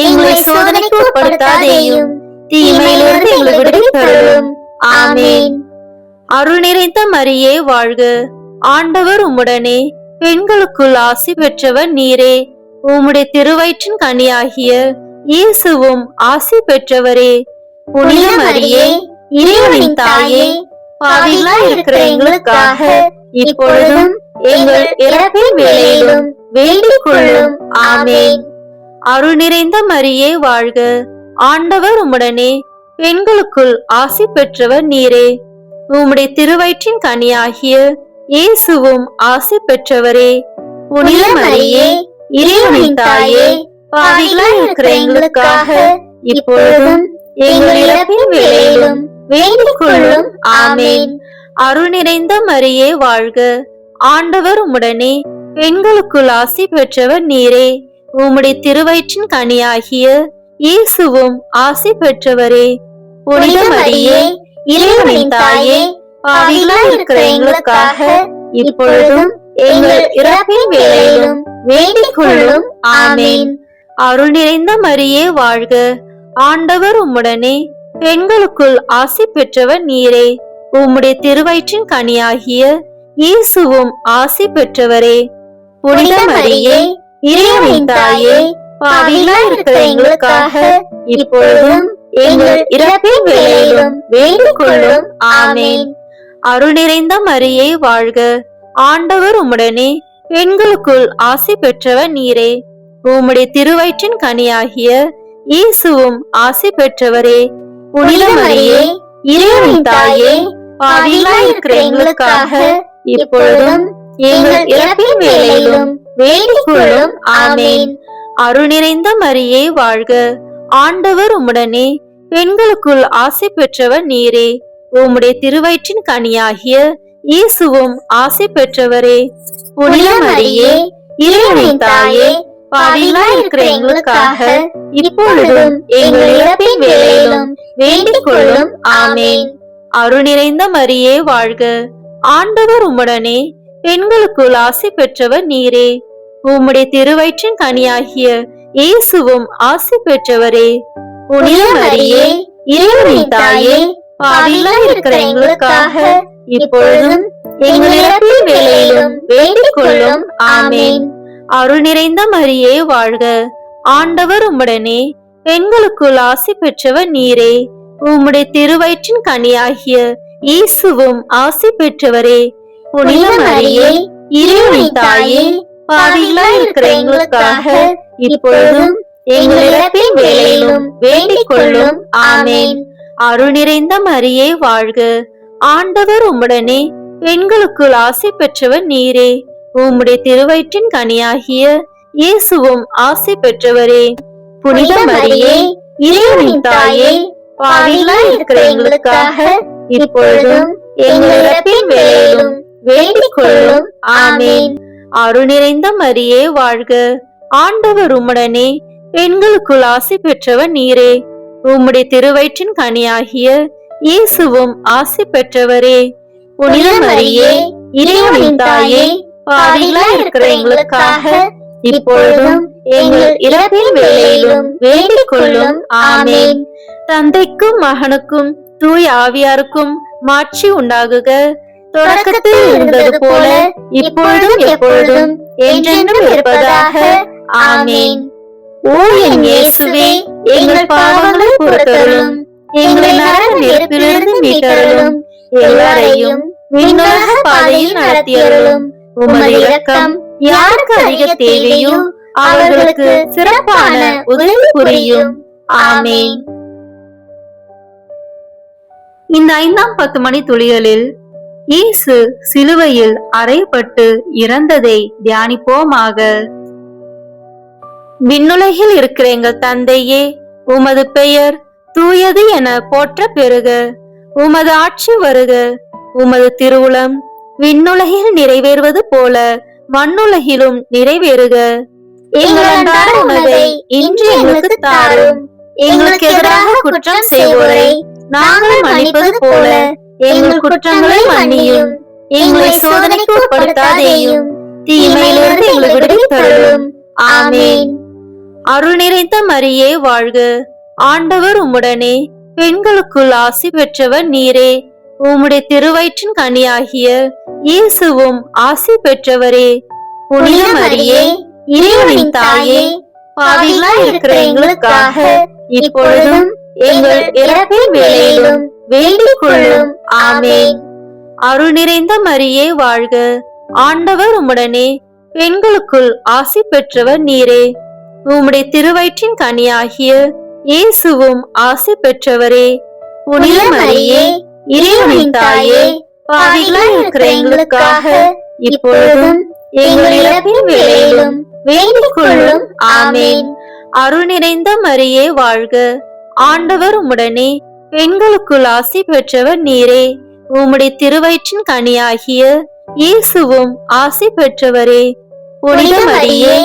எங்களை சோதனைக்கு உட்படுத்தாதேயும், தீமையிலிருந்து எங்களை விடுவித்தருளும். ஆமென். அருள் நிறைந்த மரியே வாழ்க, ஆண்டவர் உம்முடனே, பெண்களுக்குள் ஆசி பெற்றவர் நீரே. உம்முடைய திருவயிற்றின் கனியாகிய இயேசுவும் ஆசி பெற்றவரே. புனித மரியே, இறைவனின் தாயே, பாவிகளாய் இருக்கிற எங்களுக்காக இப்பொழுதும் எங்கள் இறப்பின் வேளையிலும் வேண்டிக் கொள்ளும். ஆமென். அருள் நிறைந்த மரியே வாழ்க, ஆண்டவர் உம்முடனே, பெண்களுக்குள் ஆசி பெற்றவர் நீரே. உம்முடைய திருவயிற்றின் கனியாகிய இயேசுவும் ஆசி பெற்றவரே. புனித மரியே, இறைவனின் தாயே, பாவிகளாய் இருக்கிற எங்களுக்காக இப்பொழுதும் எங்கள் இறப்பின் வேளையிலும் வேண்டிக் கொள்ளும். ஆமென். அருள் நிறைந்த மரியே வாழ்க, ஆண்டவர் உம்முடனே, பெண்களுக்குள் ஆசி பெற்றவர் நீரே. உம்முடைய திருவயிற்றின் கனியாகிய இயேசுவும் ஆசி பெற்றவரே. புனித மரியே, இறைவனின் தாயே, பாவிகளாய் இருக்கிற எங்களுக்காக இப்பொழுதும் எங்கள் இறப்பின் வேளையிலும் வேண்டிக் கொள்ளும். ஆமென். அருள் நிறைந்த மரியே வாழ்க, ஆண்டவர் உம்முடனே, பெண்களுக்குள் ஆசி பெற்றவர் நீரே. உம்முடைய திருவயிற்றின் கனியாகிய இயேசுவும் ஆசி பெற்றவரே. புனித மரியே, இறைவனின் தாயே, பாவிகளாய் இருக்கிற எங்களுக்காக இப்பொழுதும் எங்கள் இறப்பின் வேளையிலும் வேண்டிக் கொள்ளும். ஆமென். அருள் நிறைந்த மரியே வாழ்க, ஆண்டவர் உம்முடனே, பெண்களுக்குள் ஆசி பெற்றவர் நீரே. உம்முடைய திருவயிற்றின் கனியாகிய இயேசுவும் ஆசி பெற்றவரே. புனித மரியே, இறைவனின் தாயே, பாவிகளாய் இருக்கிற எங்களுக்காக இப்பொழுதும் எங்கள் இறப்பின் வேளையிலும் வேண்டிக் கொள்ளும். ஆமென். அருள் நிறைந்த மரியே வாழ்க, ஆண்டவர் உம்முடனே, பெண்களுக்குள் ஆசி பெற்றவர் நீரே. உம்முடைய திருவயிற்றின் கனியாகிய இயேசுவும் ஆசி பெற்றவரே. புனித மரியே, இறைவனின் தாயே, பாவிகளாய் இருக்கிற எங்களுக்காக இப்பொழுதும் எங்கள் இறப்பின் வேளையிலும் வேண்டிக் கொள்ளும். ஆமென். அருள் நிறைந்த மரியே வாழ்க, ஆண்டவர் உம்முடனே, பெண்களுக்குள் ஆசி பெற்றவர் நீரே. உம்முடைய திருவயிற்றின் கனியாகிய இயேசுவும் ஆசி பெற்றவரே. புனித மரியே, இறைவனின் தாயே, பாவிகளாய் இருக்கிற எங்களுக்காக இப்பொழுதும் எங்கள் இறப்பின் வேளையிலும் வேண்டிக் கொள்ளும். ஆமென். அருள் நிறைந்த மரியே வாழ்க, ஆண்டவர் உம்முடனே, பெண்களுக்குள் ஆசி பெற்றவர் நீரே. உம்முடைய திருவயிற்றின் கனியாகிய இயேசுவும் ஆசி பெற்றவரே. புனித மரியே, இறைவனின் தாயே, பாவிகளாய் இருக்கிற எங்களுக்காக இப்பொழுதும் எங்கள் இறப்பின் வேளையிலும் வேண்டிக் கொள்ளும். ஆமென். அருள் நிறைந்த மரியே வாழ்க, ஆண்டவர் உம்முடனே, பெண்களுக்குள் ஆசி பெற்றவர் நீரே. உம்முடைய திருவயிற்றின் கனியாகிய இயேசுவும் ஆசி பெற்றவரே. புனித மரியே, இறைவனின் தாயே, பாவிகளாய் இருக்கிற எங்களுக்காக இப்பொழுதும் எங்கள் இறப்பின் வேளையிலும் வேண்டிக் கொள்ளும். ஆமென். அருள் நிறைந்த மரியே வாழ்க. ஆண்டவர் உம்முடனே, பெண்களுக்குள் ஆசி பெற்றவர் நீரே. உம்முடைய திருவயிற்றின் கனியாகிய இயேசுவும் ஆசி பெற்றவரே. புனித மரியே, இறைவனின் தாயே, பாவிகளாய் இருக்கிற எங்களுக்காக இப்பொழுதும் எங்கள் இறப்பின் வேளையிலும் வேண்டிக் கொள்ளும். ஆமென். தந்தைக்கும் மகனுக்கும் தூய ஆவியாருக்கும் மாட்சி உண்டாகுக. தொடக்கத்தில் இருந்தது போல இப்பொழுதும் எப்பொழுதும் என்றென்றும் இருப்பதாக. ஆமென். ஓ என் இயேசுவே, எங்கள் பாவங்களை பொறுத்தருளும், எங்களை நரக நெருப்பிலிருந்து மீட்டருளும், எல்லாரையும் விண்ணுலக பாதையில் நடத்தியருளும். உமது இரக்கம் யாருக்கு அதிக தேவையோ அவர்களுக்கு சிறப்பான உதவி புரியும். ஆமென். இந்த 5ஆம் 10 மணி துளிகளில் இயேசு சிலுவையில் அறையப்பட்டு இறந்ததை தியானிப்போமாக. விண்ணுலகில் இருக்கிற எங்கள் தந்தையே, உமது பெயர் தூயது என போற்ற பெறுக. உமது ஆட்சி வருக. உமது திருவுளம் விண்ணுலகில் நிறைவேறுவது போல மண்ணுலகிலும் நிறைவேறுக. எங்கள் அன்றாட உணவை இன்று எங்களுக்கு தாரும். எங்களுக்கு எதிராக குற்றம் செய்வோரை நாங்கள் மன்னிப்பது போல எங்கள் குற்றங்களை மன்னியும். எங்களை சோதனைக்கு உட்படுத்தாதேயும், தீமையிலிருந்து எங்களை விடுவித்தருளும். ஆமென். அருள் நிறைந்த மரியே வாழ்க. ஆண்டவர் உம்முடனே, பெண்களுக்குள் ஆசி பெற்றவர் நீரே. உம்முடைய திருவயிற்றின் கனியாகிய இயேசுவும் ஆசி பெற்றவரே. புனித மரியே, இறைவனின் தாயே, பாவிகளாய் இருக்கிற எங்களுக்காக இப்பொழுதும் எங்கள் இறப்பின் வேளையிலும் வேண்டிக் கொள்ளும். ஆமென். அருள் நிறைந்த மரியே வாழ்க. ஆண்டவர் உம்முடனே, பெண்களுக்குள் ஆசி பெற்றவர் நீரே. உம்முடைய திருவயிற்றின் கனியாகிய இயேசுவும் ஆசி பெற்றவரே. புனித மரியே, இறைவனின் தாயே, பாவிகளாய் இருக்கிற எங்களுக்காக இப்பொழுதும் எங்கள் இறப்பின் வேளையிலும் வேண்டிக் கொள்ளும். ஆமென். அருள் நிறைந்த மரியே வாழ்க. ஆண்டவர் உம்முடனே, பெண்களுக்குள் ஆசி பெற்றவர் நீரே. உம்முடைய திருவயிற்றின் கனியாகிய இயேசுவும் ஆசி பெற்றவரே. புனித மரியே,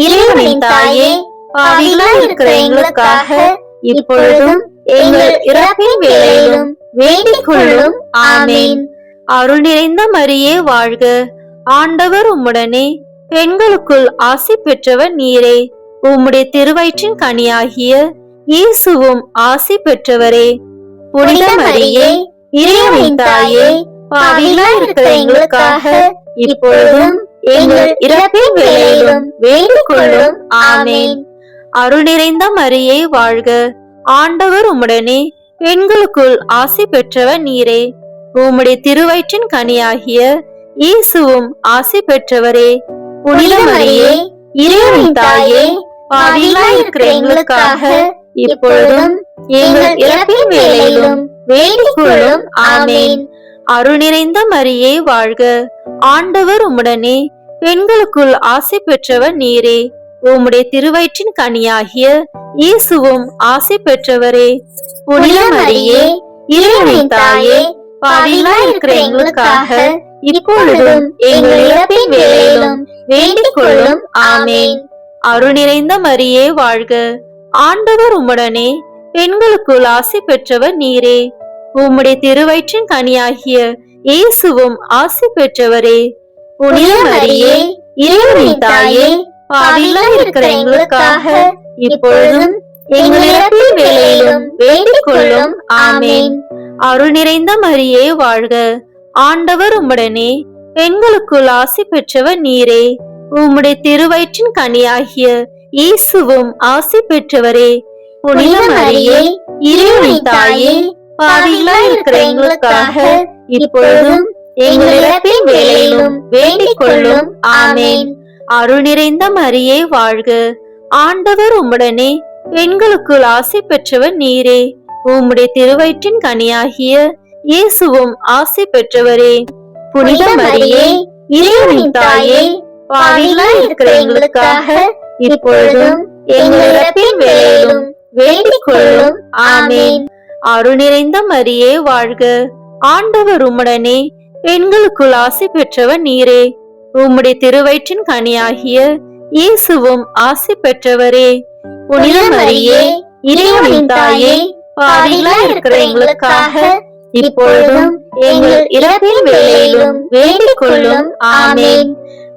இறைவனின் தாயே, பாவிகளாய் இருக்கிற எங்களுக்காக இப்பொழுதும் எங்கள் இறப்பின் வேளையிலும் வேண்டிக் கொள்ளும். ஆமென். அருள் நிறைந்த மரியே வாழ்க. ஆண்டவர் உம்முடனே, பெண்களுக்குள் ஆசி பெற்றவர் நீரே. உம்முடைய திருவயிற்றின் கனியாகிய இயேசுவும் ஆசி பெற்றவரே. புனித மரியே, இறைவனின் தாயே, பாவிகளாய் இருக்கிற எங்களுக்காக இப்பொழுதும் எங்கள் இறப்பின் வேளையிலும் வேண்டிக் கொள்ளும். ஆமென். அருள் நிறைந்த மரியே வாழ்க. ஆண்டவர் உம்முடனே, பெண்களுக்குள் ஆசி பெற்றவர் நீரே. உம்முடைய திருவயிற்றின் கனியாகிய இயேசுவும் ஆசி பெற்றவரே. புனித மரியே, இறைவனின் தாயே, பாவிகளாய் இருக்கிற எங்களுக்காக இப்பொழுதும் எங்கள் இறப்பின் வேளையிலும் வேண்டிக் கொள்ளும். ஆமென். அருள் நிறைந்த மரியே வாழ்க. ஆண்டவர் உம்முடனே, பெண்களுக்குள் ஆசி பெற்றவர் நீரே. உம்முடைய திருவயிற்றின் கனியாகிய இயேசுவும் ஆசி பெற்றவரே. புனித மரியே, இறைவனின் தாயே, பாவிகளாய் இருக்கிற எங்களுக்காக இப்பொழுதும் எங்கள் இறப்பின் வேளையிலும் வேண்டிக் கொள்ளும். ஆமென். அருள் நிறைந்த மரியே வாழ்க. ஆண்டவர் உம்முடனே, பெண்களுக்குள் ஆசி பெற்றவர் நீரே. உம்முடைய திருவயிற்றின் கனியாகிய இயேசுவும் ஆசி பெற்றவரே. புனித மரியே, இறைவனின் தாயே, பாவிகளாய் இருக்கிற எங்களுக்காக இப்பொழுதும் எங்கள் இறப்பின் வேளையிலும் வேண்டிக் கொள்ளும். ஆமென். அருள் நிறைந்த மரியே வாழ்க. ஆண்டவர் உம்முடனே, பெண்களுக்குள் ஆசி பெற்றவர் நீரே. உம்முடைய திருவயிற்றின் கனியாகிய இயேசுவும் ஆசி பெற்றவரே. புனித மரியே, இறைவனின் தாயே, பாவிகளாய் இருக்கிற எங்களுக்காக இப்பொழுதும் எங்கள் இறப்பின் வேளையிலும் வேண்டிக் கொள்ளும். ஆமென். அருள் நிறைந்த மரியே வாழ்க. ஆண்டவர் உம்முடனே, பெண்களுக்குள் ஆசி பெற்றவர் நீரே. உம்முடைய திருவயிற்றின் கனியாகிய இயேசுவும் ஆசி பெற்றவரே. புனித மரியே, இறைவனின் தாயே, பாவிகளாய் இருக்கிற எங்களுக்காக இப்பொழுதும் எங்கள் இறப்பின் வேளையிலும் வேண்டிக் கொள்ளும். ஆமென். அருள் நிறைந்த மரியே வாழ்க. ஆண்டவர் உம்முடனே, பெண்களுக்குள் ஆசி பெற்றவர் நீரே. உம்முடைய திருவயிற்றின் கனியாகிய இயேசுவும் ஆசி பெற்றவரே. புனித மரியே, இறைவனின் தாயே, பாவிகளாய் இருக்கிற எங்களுக்காக இப்பொழுதும் எங்கள் இறப்பின் வேளையிலும் வேண்டிக் கொள்ளும். ஆமேன்.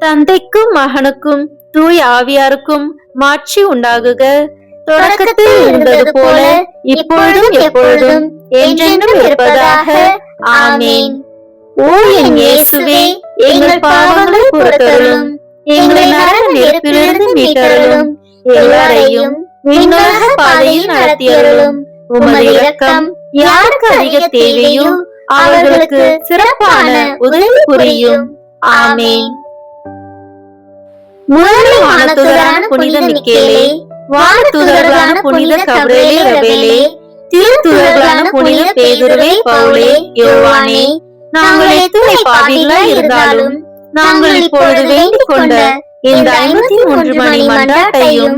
தந்தைக்கும் மகனுக்கும் தூய ஆவியாருக்கும் மாட்சி உண்டாகுக. தொடக்கத்தில் இருந்தது போல இப்பொழுதும் எப்பொழுதும் என்றென்றும் இருப்பதாக. ஆமேன். ஓ என் இயேசுவே, எங்கள் பாவங்களை பொறுத்தருளும், எங்களை நரக நெருப்பிலிருந்து மீட்டருளும், எல்லாரையும் விண்ணுலக பாதையில் நடத்தியருளும். உமது இரக்கம் யாருக்கு அதிக தேவையோ அவர்களுக்கு சிறப்பான உதவி புரியும். ஆமேன். முதல் வானதூதரான புனித மிக்கேலே, வானதூதர்களான புனித கபிரியேலே, ரபேலே, திருத்தூதர்களான புனித பேதுருவே, பவுலே, யோவானே, நாங்கள் எத்துணை பாவிகளாய் இருந்தாலும் நாங்கள் இப்பொழுது வேண்டிக் கொண்ட இந்த 53 மணி மன்றாட்டையும்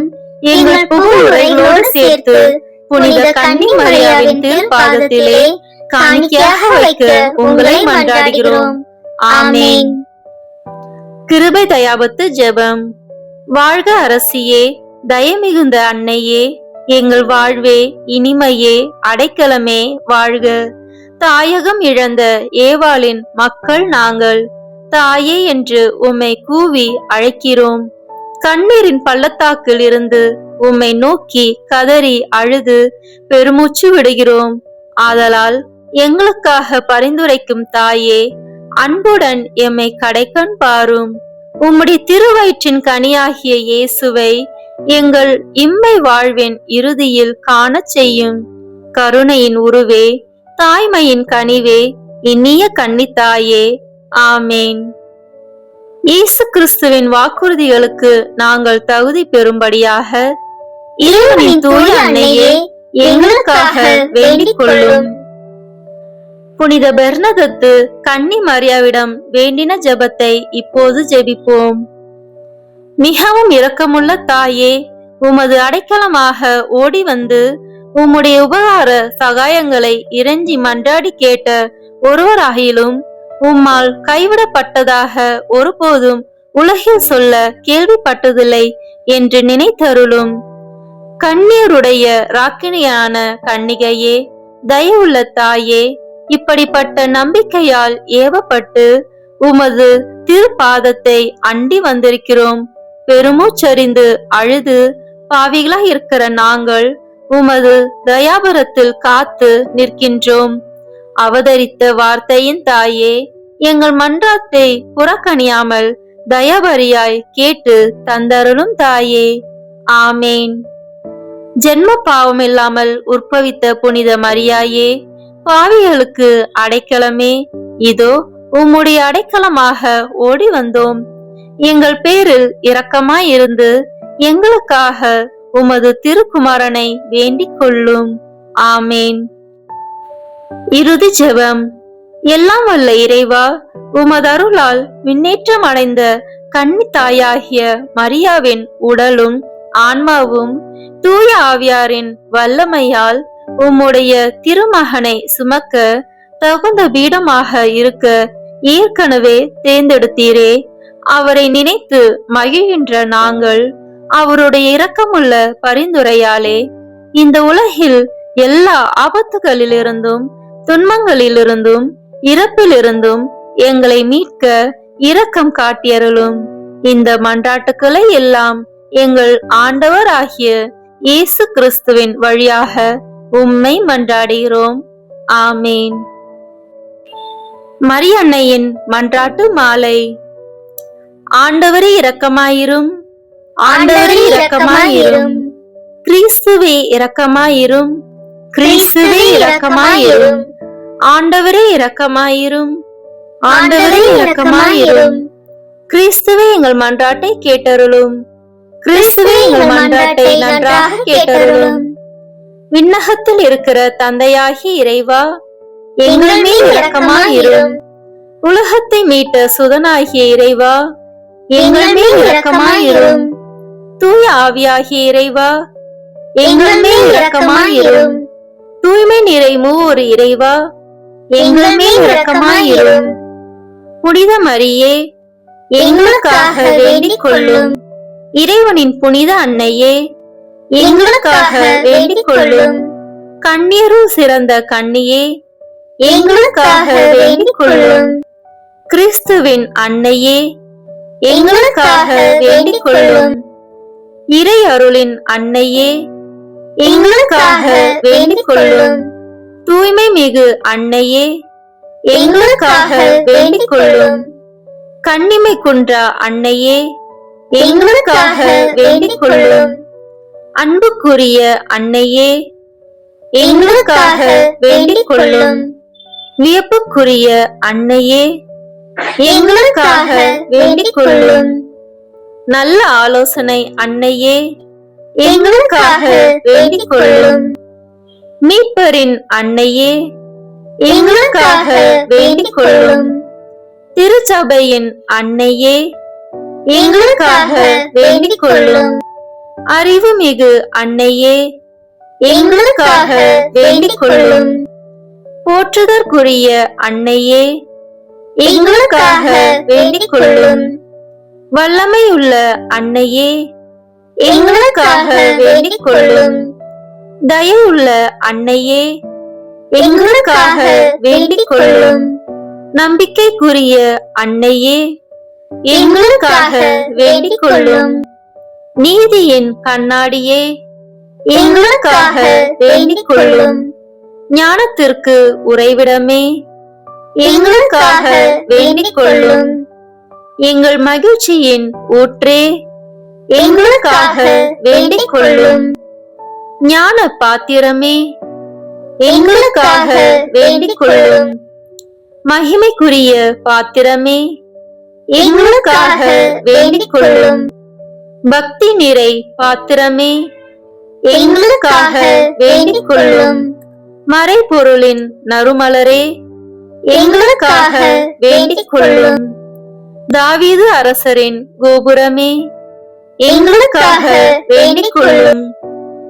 எங்கள் புகழ் உரைகளோடு சேர்த்து புனித கன்னி மரியாவின் திருப்பாதத்திலே காணிக்கையாக வைக்க உங்களை மன்றாடுகிறோம். ஆமேன். கிருபை தயாபத்து ஜெபம். வாழ்க அரசியே, தயமிகுந்த அன்னையே, எங்கள் வாழ்வே, இனிமையே, அடைக்கலமே, வாழ்க. தாயகம் இழந்த ஏவாளின் மக்கள் நாங்கள், தாயே என்று உம்மை கூவி அழைக்கிறோம். கண்ணீரின் பள்ளத்தாக்கில் இருந்து உம்மை நோக்கி கதறி அழுது பெருமூச்சு விடுகிறோம். ஆதலால் எங்களுக்காக பரிந்துரைக்கும் தாயே, அன்புடன் எம்மை கடைக்கண் பாரும். உம்முடைய திருவயிற்றின் கனியாகிய இயேசுவை எங்கள் இம்மை வாழ்வின் இறுதியில் காண செய்யும். கருணையின் உருவே, தாய்மையின் கனிவே, இனிய கன்னித்தாயே. ஆமேன். இயேசு கிறிஸ்துவின் வாக்குறுதிகளுக்கு நாங்கள் தகுதி பெறும்படியாக இறைவனின் தூய அன்னையே, எங்களுக்காக வேண்டிக் கொள்ளும். புனித பெர்னதத்து கன்னி மரியாவிடம் வேண்டின ஜெபத்தை இப்போது ஜெபிப்போம். மிகவும் இரக்கமுள்ள தாயே, உமது அடைக்கலமாக ஓடி வந்து உம்முடைய உபகார சகாயங்களை இறைஞ்சி மன்றாடி கேட்ட ஒருவராகிலும் உம்மால் கைவிடப்பட்டதாக ஒருபோதும் உலகில் சொல்ல கேள்விப்பட்டதில்லை என்று நினைத்தருளும். கண்ணீருடைய ராக்கினியான கன்னிகையே, தயவுள்ள தாயே, இப்படிப்பட்ட நம்பிக்கையால் ஏவப்பட்டு உமது திருப்பாதத்தை அண்டி வந்திருக்கிறோம். பெருமூச்சறிந்து அழுது பாவிகளாய் இருக்கிற நாங்கள் உமது தயாபரத்தில் காத்து நிற்கின்றோம். அவதரித்த வார்த்தையின் தாயே, எங்கள் மன்றாத்தை புறக்கணியாமல் தயபரியாய் கேட்டு தந்தருளும் தாயே. ஆமேன். ஜென்ம பாவம் இல்லாமல் உற்பவித்த புனித மரியாயே, பாவிகளுக்கு அடைக்கலமே, இதோ உம்முடைய அடைக்கலமாக ஓடி வந்தோம். எங்கள் பேரில் இரக்கமாயிருந்து எங்களுக்காக உமது திருக்குமாரனை வேண்டிக் கொள்ளும். ஆமேன். இறுதி ஜெபம். எல்லாம் வல்ல இறைவா, உமது அருளால் முன்னேற்றம் அடைந்த கன்னி தாயாகிய மரியாவின் உடலும் ஆன்மாவும் தூய ஆவியாரின் வல்லமையால் உம்முடைய திருமகனை சுமக்க தகுந்த பீடமாக இருக்க ஏற்கனவே தேர்ந்தெடுத்தீரே. அவரை நினைத்து மகிழ்கின்ற நாங்கள் அவருடைய இரக்கமுள்ள பரிந்துரையாலே இந்த உலகில் எல்லா ஆபத்துகளிலிருந்தும் துன்பங்களிலிருந்தும் இறப்பிலிருந்தும் எங்களை மீட்க இரக்கம் காட்டியருளும். இந்த மன்றாட்டுக்களை எல்லாம் எங்கள் ஆண்டவர் ஆகிய இயேசு கிறிஸ்துவின் வழியாக உம்மை மன்றாடுகிறோம். ஆமேன். மரியன்னையின் மன்றாட்டு மாலை. ஆண்டவரே இரக்கமாயிரும், ஆண்டவரே இரக்கமாயிரும், கிறிஸ்துவே இரக்கமாயிரும், கிறிஸ்துவே இரக்கமாயிரும், ஆண்டவரே இரக்கமாயிரும், ஆண்டவரே இரக்கமாயிரும், கிறிஸ்துவே எங்கள் மன்றாட்டை கேட்டருளும், கிறிஸ்துவே எங்கள் மன்றாட்டை நன்றாக கேட்டருளும். விண்ணகத்தில் இருக்கிற தந்தையாகிய இறைவா, எங்கள் மேல் இரக்கமாயிரும். உலகத்தை மீட்ட சுதனாகிய இறைவா, எங்கள் மேல் இரக்கமாயிரும். தூய ஆவியாகிய இறைவா, எங்கள் மேல் இரக்கமாயிரும். தூய்மை நிறை மூவொரு இறைவா, எங்கள் மேல் இரக்கமாயிரும். புனித மரியே, எங்களுக்காக வேண்டிக் கொள்ளும். இறைவனின் புனித அன்னையே, எங்களுக்காக வேண்டிக் கொள்ளும். கன்னியருள் சிறந்த கன்னியே, எங்களுக்காக வேண்டிக் கொள்ளும். கிறிஸ்துவின் அன்னையே, எங்களுக்காக வேண்டிக் கொள்ளும். இறை அருளின் அன்னையே, எங்களுக்காக வேண்டிக் கொள்ளும். தூய்மை மிகு அன்னையே, எங்களுக்காக வேண்டிக் கொள்ளும். கன்னிமை குன்றா அன்னையே, எங்களுக்காக வேண்டிக் கொள்ளும். அன்புக்குரிய அன்னையே, எங்களுக்காக வேண்டிக் கொள்ளும். வியப்புக்குரிய அன்னையே, எங்களுக்காக வேண்டிக் கொள்ளும். நல்ல ஆலோசனை அன்னையே, எங்களுக்காக வேண்டிக் கொள்ளும். மீட்பரின் அன்னையே, எங்களுக்காக வேண்டிக் கொள்ளும். திருச்சபையின் அன்னையே, எங்களுக்காக வேண்டிக் கொள்ளும். அறிவுமிகு அன்னையே, எங்களுக்காக வேண்டிக் கொள்ளும். போற்றுதற்குரிய அன்னையே, எங்களுக்காக வேண்டிக் கொள்ளும். வல்லமையுள்ள அன்னையே, எங்களுக்காக வேண்டிக் கொள்ளும். தயவுள்ள அன்னையே, எங்களுக்காக வேண்டிக் கொள்ளும். நம்பிக்கைக்குரிய அன்னையே, எங்களுக்காக வேண்டிக் கொள்ளும். நீதியின் கண்ணாடியே, எங்களுக்காக வேண்டிக் கொள்ளும். ஞானத்திற்கு உறைவிடமே, எங்களுக்காக வேண்டிக் கொள்ளும். எங்கள் மகிழ்ச்சியின் ஊற்றே, எங்களுக்காக வேண்டிக் கொள்ளும். ஞான பாத்திரமே, எங்களுக்காக வேண்டிக் கொள்ளும். மகிமைக்குரிய பாத்திரமே, எங்களுக்காக வேண்டிக் கொள்ளும். பக்தி நிறை பாத்திரமே, எங்களுக்காக வேண்டிக் கொள்ளும். மறைபொருளின் நறுமலரே, எங்களுக்காக வேண்டிக் கொள்ளும். தாவீது அரசரின் கோபுரமே, எங்களுக்காக வேண்டிக் கொள்ளும்.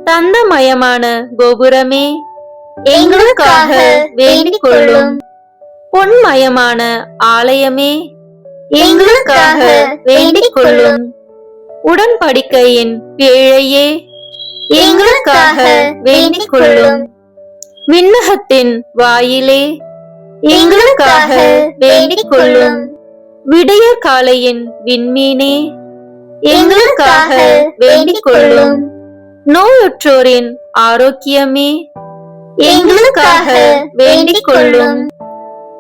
தந்தமயமான கோபுரமே, எங்களுக்காக வேண்டிக் கொள்ளும். பொன்மயமான ஆலயமே, எங்களுக்காக வேண்டிக் கொள்ளும். உடன்படிக்கையின் பேழையே, எங்களுக்காக வேண்டிக் கொள்ளும். விண்ணகத்தின் வாயிலே, எங்களுக்காக வேண்டிக் கொள்ளும். விடிய காலையின் விண்மீனே, எங்களுக்காக வேண்டிக் கொள்ளும். நோயுற்றோரின் ஆரோக்கியமே, எங்களுக்காக வேண்டிக் கொள்ளும்.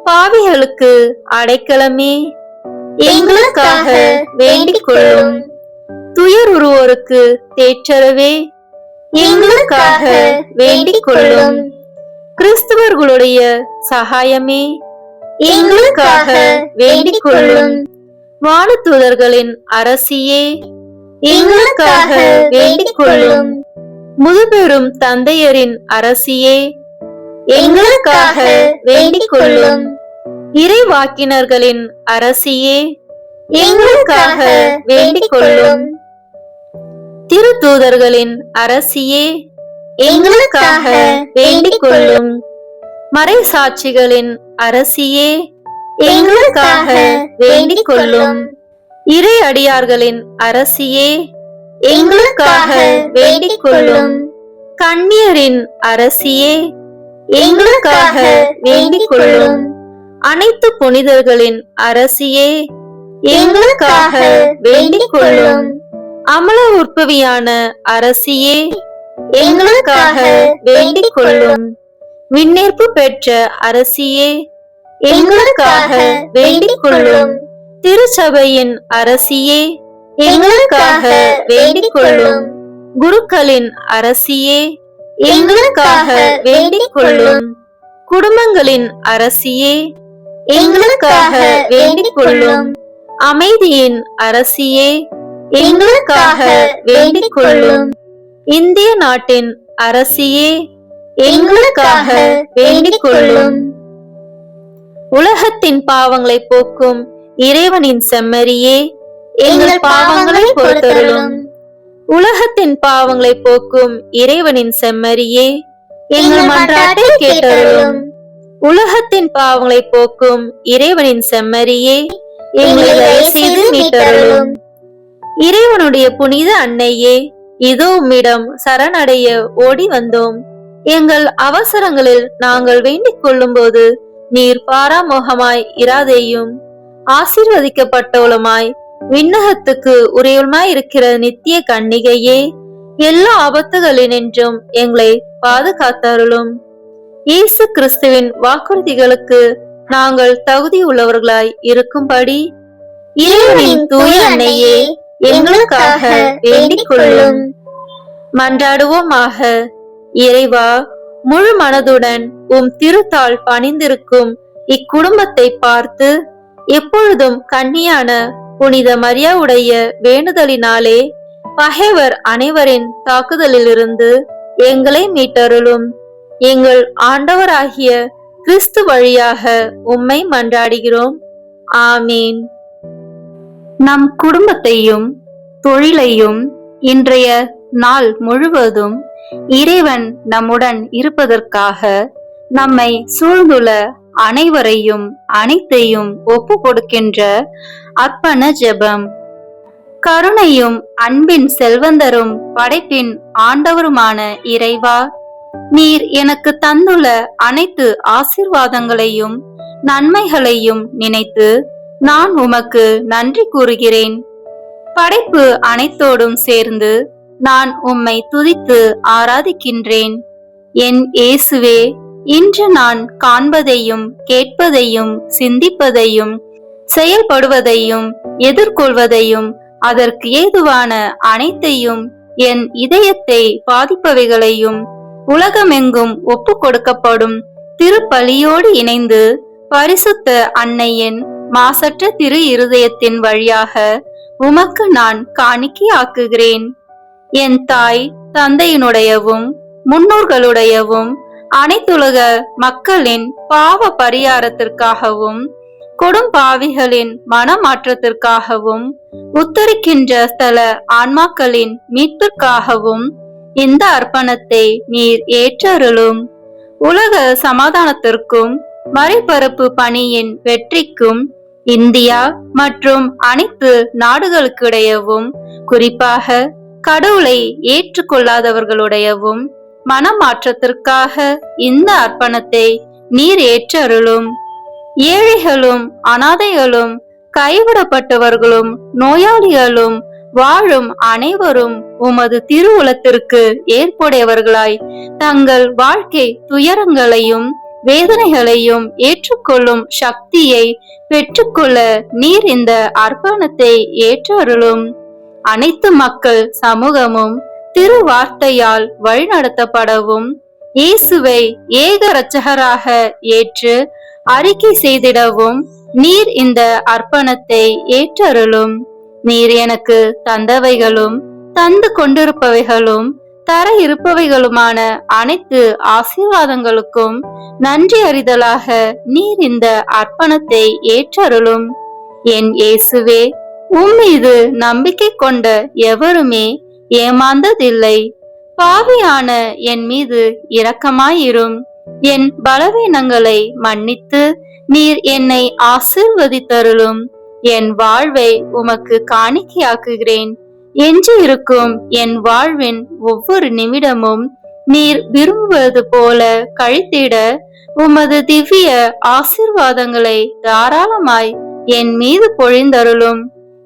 பாவிகளுக்கு அடைக்கலமே, எங்களுக்காக வேண்டிக் கொள்ளும். துயருறுவோருக்கு தேற்றரவே, எங்களுக்காக வேண்டிக் கொள்ளும். கிறிஸ்துவர்களுடைய சகாயமே, எங்களுக்காக வேண்டிக் கொள்ளும். வானதூதர்களின் அரசியே, எங்களுக்காக வேண்டிக் கொள்ளும். முதுபெரும் தந்தையரின் அரசியே, எங்களுக்காக வேண்டிக் கொள்ளும். இறைவாக்கினர்களின் அரசியே, எங்களுக்காக வேண்டிக் கொள்ளும். திருத்தூதர்களின் அரசியே, எங்களுக்காக வேண்டிக் கொள்ளும். மறைசாட்சிகளின் அரசியே, எங்களுக்காக வேண்டிக் கொள்ளும். இறை அடியார்களின் அரசியே, எங்களுக்காக வேண்டிக் கொள்ளும். கன்னியரின் அரசியே, எங்களுக்காக வேண்டிக் கொள்ளும். அனைத்து புனிதர்களின் அரசியே, எங்களுக்காக வேண்டிக் கொள்ளும். அமல உற்பவியான அரசியே, எங்களுக்காக வேண்டிக் கொள்ளும். விண்ணேற்பு பெற்ற அரசியே, எங்களுக்காக வேண்டிக் கொள்ளும். திருச்சபையின் அரசியே, எங்களுக்காக வேண்டிக் கொள்ளும். குருக்களின் அரசியே, எங்களுக்காக வேண்டிக் கொள்ளும். குடும்பங்களின் அரசியே, எங்களுக்காக வேண்டிக் கொள்ளும். அமைதியின் அரசியே, எங்களுக்காக வேண்டிக் கொள்ளும். இந்திய நாட்டின் அரசியே, எங்களுக்காக வேண்டிக் கொள்ளும். உலகத்தின் பாவங்களை போக்கும் இறைவனின் செம்மறியே, எங்கள் பாவங்களை பொறுத்தருளும். உலகத்தின் பாவங்களை போக்கும் இறைவனின் செம்மறியே, எங்கள் மன்றாட்டை கேட்டருளும். உலகத்தின் பாவங்களை போக்கும் இறைவனின் செம்மறியே, எங்களை தயவு செய்து மீட்டருளும். இறைவனுடைய புனித அன்னையே, இதோ உம்மிடம் சரணடைய ஓடி வந்தோம். எங்கள் அவசரங்களில் நாங்கள் வேண்டிக் கொள்ளும் போது நீர் பாராமுகமாய் இராதேயும். ஆசீர்வதிக்கப்பட்டவளுமாய் விண்ணகத்துக்கு உரியவளுமாய் இருக்கிற நித்திய கன்னிகையே, எல்லா ஆபத்துகளினின்றும் எங்களை பாதுகாத்தருளும். இயேசு கிறிஸ்துவின் வாக்குறுதிகளுக்கு நாங்கள் தகுதி உள்ளவர்களாய் இருக்கும்படி இறைவனின் தூய அன்னையே, எங்களுக்காக வேண்டிக் கொள்ளும். மன்றாடுவோமாக. இறைவா, முழு மனதுடன் உம் திருத்தாள் பணிந்திருக்கும் இக்குடும்பத்தை பார்த்து எப்பொழுதும் கன்னியான புனித மரியாவுடைய வேண்டுதலினாலே பகைவர் அனைவரின் தாக்குதலிலிருந்து எங்களை மீட்டருளும். எங்கள் ஆண்டவராகிய கிறிஸ்து வழியாக உம்மை மன்றாடுகிறோம். ஆமீன். நம் குடும்பத்தையும் தொழிலையும் இன்றைய நாள் முழுவதும் இறைவன் நம்முடன் இருப்பதற்காக நம்மை சூழ்ந்துள்ள அனைவரையும் அனைத்தையும் ஒப்பு கொடுக்கின்ற அர்ப்பண ஜெபம். கருணையும் அன்பின் செல்வந்தரும் படைப்பின் ஆண்டவருமான இறைவா, நீர் எனக்கு தந்துள்ள அனைத்து ஆசீர்வாதங்களையும் நன்மைகளையும் நினைத்து நான் உமக்கு நன்றி கூறுகிறேன். படைப்பு அனைத்தோடும் சேர்ந்து நான் உம்மை துதித்து ஆராதிக்கின்றேன். என் இயேசுவே, இன்று நான் காண்பதையும் கேட்பதையும் சிந்திப்பதையும் செயல்படுவதையும் எதிர்கொள்வதையும் அதற்கு ஏதுவான அனைத்தையும் என் இதயத்தை பாதிப்பவைகளையும் உலகமெங்கும் ஒப்பு கொடுக்கப்படும் திருப்பலியோடு இணைந்து பரிசுத்த அன்னையின் மாசற்ற திரு இருதயத்தின் வழியாக உமக்கு நான் காணிக்கையாக்குகிறேன். என் தாய் தந்தையினுடையவும் முன்னோர்களுடையவும் அனைத்துலக மக்களின் பாவ பரிகாரத்திற்காகவும் கொடும்பாவிகளின் மனமாற்றத்திற்காகவும் உத்தரிக்கின்ற ஸ்தல ஆன்மாக்களின் மீட்பிற்காகவும் இந்த அர்ப்பணத்தை நீர் ஏற்றருளும். உலக சமாதானத்திற்கும் மறைபரப்பு பணியின் வெற்றிக்கும் இந்தியா மற்றும் அனைத்து நாடுகளுக்கிடையவும் குறிப்பாக கடவுளை ஏற்றுக்கொள்ளாதவர்களுடையவும் மனமாற்றத்திற்காக இந்த அர்ப்பணத்தை நீர் ஏற்றருளும். ஏழைகளும் அனாதைகளும் கைவிடப்பட்டவர்களும் நோயாளிகளும் வாழும் அனைவரும் உமது திருவுளத்திற்கு ஏற்புடையவர்களாய் தங்கள் வாழ்க்கை துயரங்களையும் வேதனைகளையும் ஏற்றுக்கொள்ளும் சக்தியை பெற்றுக்கொள்ள நீர் இந்த அர்ப்பணத்தை ஏற்றருளும். அனைத்து மக்கள் சமூகமும் திரு வார்த்தையால் வழிநடத்தப்படவும் இயேசுவை ஏக இரட்சகராக ஏற்று அறிக்கை செய்திடவும் நீர் இந்த அர்ப்பணத்தை ஏற்றருளும். நீர் எனக்கு தந்தவைகளும் தந்து கொண்டிருப்பவைகளும் தர இருப்பவைகளுமான அனைத்து ஆசீர்வாதங்களுக்கும் நன்றி அறிதலாக நீர் இந்த அர்ப்பணத்தை ஏற்றருளும். என் இயேசுவே, உம்மீது நம்பிக்கை கொண்ட எவருமே ஏமாந்ததில்லை. பாவியான என் மீது இரக்கமாயிரும். என் பலவீனங்களை மன்னித்து நீர் என்னை ஆசீர்வதித்தருளும். என் வாழ்வை உமக்கு காணிக்கையாக்குகிறேன். என்று இருக்கும் என் வாழ்வின் ஒவ்வொரு நிமிடமும் நீர் விரும்புவது போல கழித்திட உமது திவ்ய ஆசீர்வாதங்களை தாராளமாய் என் மீது பொழிந்தருளும்.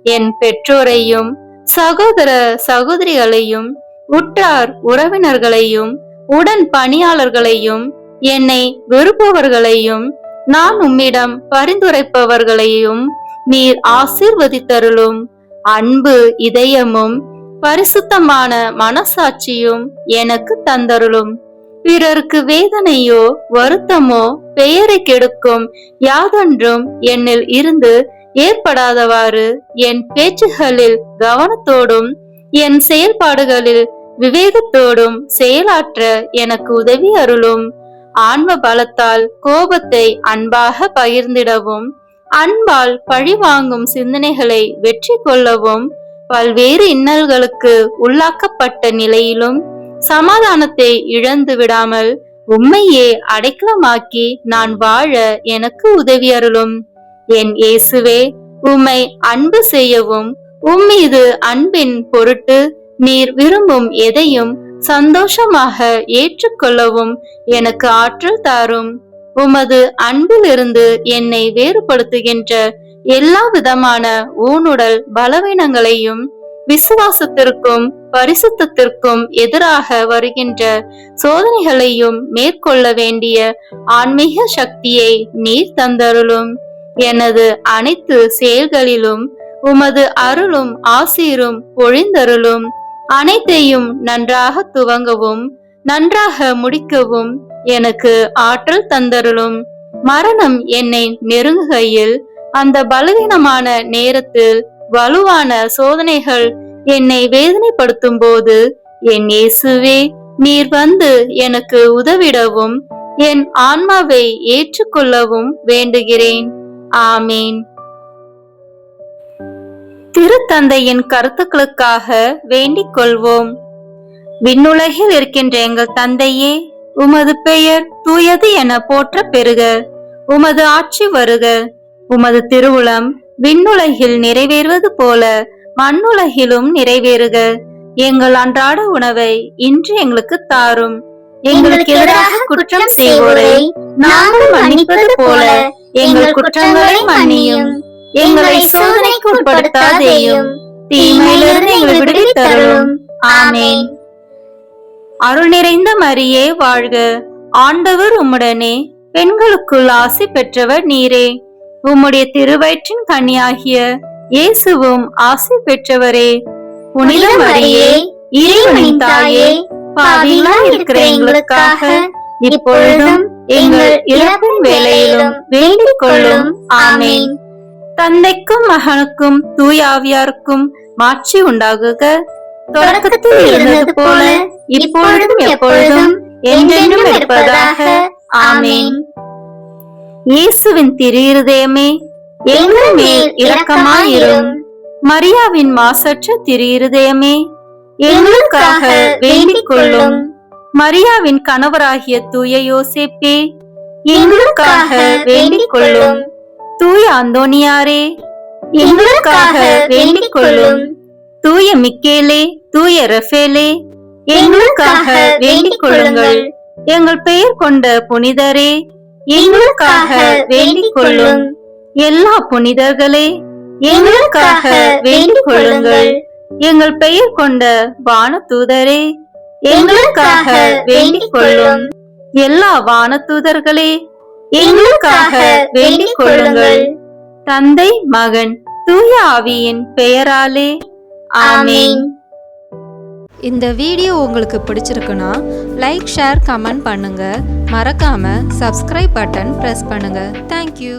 என் பெற்றோரையும் சகோதர சகோதரிகளையும் உற்றார் உறவினர்களையும் உடன் பணியாளர்களையும் என்னை வெறுப்பவர்களையும் நான் உம்மிடம் பரிந்துரைப்பவர்களையும் நீர் ஆசீர்வதித்தருளும். அன்பு இதயமும் பரிசுத்தமான மனசாட்சியும் எனக்கு தந்தருளும். பிறருக்கு வேதனையோ வருத்தமோ பெயரை கெடுக்கும் யாதொன்றும் என்னில் இருந்து ஏற்படாதவாறு என் பேச்சுகளில் கவனத்தோடும் என் செயல்பாடுகளில் விவேகத்தோடும் செயலாற்ற எனக்கு உதவி அருளும். ஆன்ம பலத்தால் கோபத்தை அன்பாக பகிர்ந்திடவும் அன்பால் பழிவாங்கும் சிந்தனைகளை வெற்றி கொள்ளவும் பல்வேறு இன்னல்களுக்கு உள்ளாக்கப்பட்ட நிலையிலும் சமாதானத்தை இழந்து விடாமல் உம்மையே அடைக்கலமாக்கி நான் வாழ எனக்கு உதவி அருளும். என் இயேசுவே, உம்மை அன்பு செய்யவும் உம்மீது அன்பின் பொருட்டு நீர் விரும்பும் எதையும் சந்தோஷமாக ஏற்றுக்கொள்ளவும் எனக்கு ஆற்றல் தாரும். உமது அன்பிலிருந்து என்னை வேறுபடுத்துகின்ற எல்லா விதமான ஊனுடல் பலவீனங்களையும் விசுவாசத்திற்கும் பரிசுத்தத்திற்கும் எதிராக வருகின்ற சோதனைகளையும் மேற்கொள்ள வேண்டிய ஆன்மீக சக்தியை நீர் தந்தருளும். எனது அனைத்து செயல்களிலும் உமது அருளும் ஆசீரும் பொழிந்தருளும். அனைத்தையும் நன்றாக துவங்கவும் நன்றாக முடிக்கவும் எனக்கு ஆற்றல் தந்தருளும். மரணம் என்னை நெருங்குகையில், அந்த பலவீனமான நேரத்தில் வலுவான சோதனைகள் என்னை வேதனைப்படுத்தும் போது என் இயேசுவே, நீர் வந்து எனக்கு உதவிடவும் என் ஆன்மாவை ஏற்றுக்கொள்ளவும் வேண்டுகிறேன். ஆமீன். திருத்தந்தையின் கருத்துக்களுக்காக வேண்டிக் கொள்வோம். விண்ணுலகில் இருக்கின்ற எங்கள் தந்தையே, உமது பெயர் தூயது என போற்ற பெறுக. உமது ஆட்சி வருக. உமது திருவுளம் விண்ணுலகில் நிறைவேறுவது போல மண்ணுலகிலும் நிறைவேறுக. எங்கள் அன்றாட உணவை இன்று எங்களுக்கு தாரும். எங்களுக்கு எதிராக குற்றம் செய்வோரை நாங்கள் மன்னிப்பது போல எங்கள் குற்றங்களை மன்னியும். எங்களை சோதனைக்கு உட்படுத்தாதேயும், தீமையிலிருந்து எங்களை விடுவித்தருளும். ஆமென். அருள் நிறைந்த மரியே வாழ்க. ஆண்டவர் உம்முடனே, பெண்களுக்குள் ஆசி பெற்றவர் நீரே. உம்முடைய திருவயிற்றின் கனியாகிய இயேசுவும் ஆசி பெற்றவரே. புனித மரியே, இறைவனின் தாயே, பாவிகளாய் இருக்கிற எங்களுக்காக இப்பொழுதும் எங்கள் இறப்பின் வேளையிலும் வேண்டிக் கொள்ளும். ஆமென். தந்தைக்கும் மகனுக்கும் தூய ஆவியாருக்கும் மாட்சி உண்டாகுக. தொடக்கத்தில் இருந்தது போல இப்பொழுதும் எப்பொழுதும் என்றென்றும் இருப்பதாக. ஆமென். இயேசுவின் திரு இருதயமே, எங்கள் மேல் இரக்கமாயிரும். மரியாவின் மாசற்ற திரு இருதயமே, எங்களுக்காக வேண்டிக் கொள்ளும். மரியாவின் கணவராகிய தூய யோசேப்பே, எங்களுக்காக வேண்டிக் கொள்ளும். தூய அந்தோனியாரே, எங்களுக்காக வேண்டிக் கொள்ளும். தூய மிக்கேலே, தூய ரஃபேலே, எங்களுக்காக வேண்டிக் கொள்ளுங்கள். எங்கள் பெயர் கொண்ட புனிதரே, எங்களுக்காக வேண்டிக் கொள்ளும். எல்லா புனிதர்களே, எங்களுக்காக வேண்டிக் கொள்ளுங்கள். எங்கள் பெயர் கொண்ட வானதூதரே, எங்களுக்காக வேண்டிக் கொள்ளும். எல்லா வானதூதர்களே, எங்களுக்காக வேண்டிக் கொள்ளுங்கள். தந்தை, மகன், தூய ஆவியின் பெயராலே. ஆமென். இந்த வீடியோ உங்களுக்கு பிடிச்சிருக்குன்னா லைக், ஷேர், கமெண்ட் பண்ணுங்க. மறக்காம சப்ஸ்கிரைப் பட்டன் பிரஸ் பண்ணுங்க. தேங்க்யூ.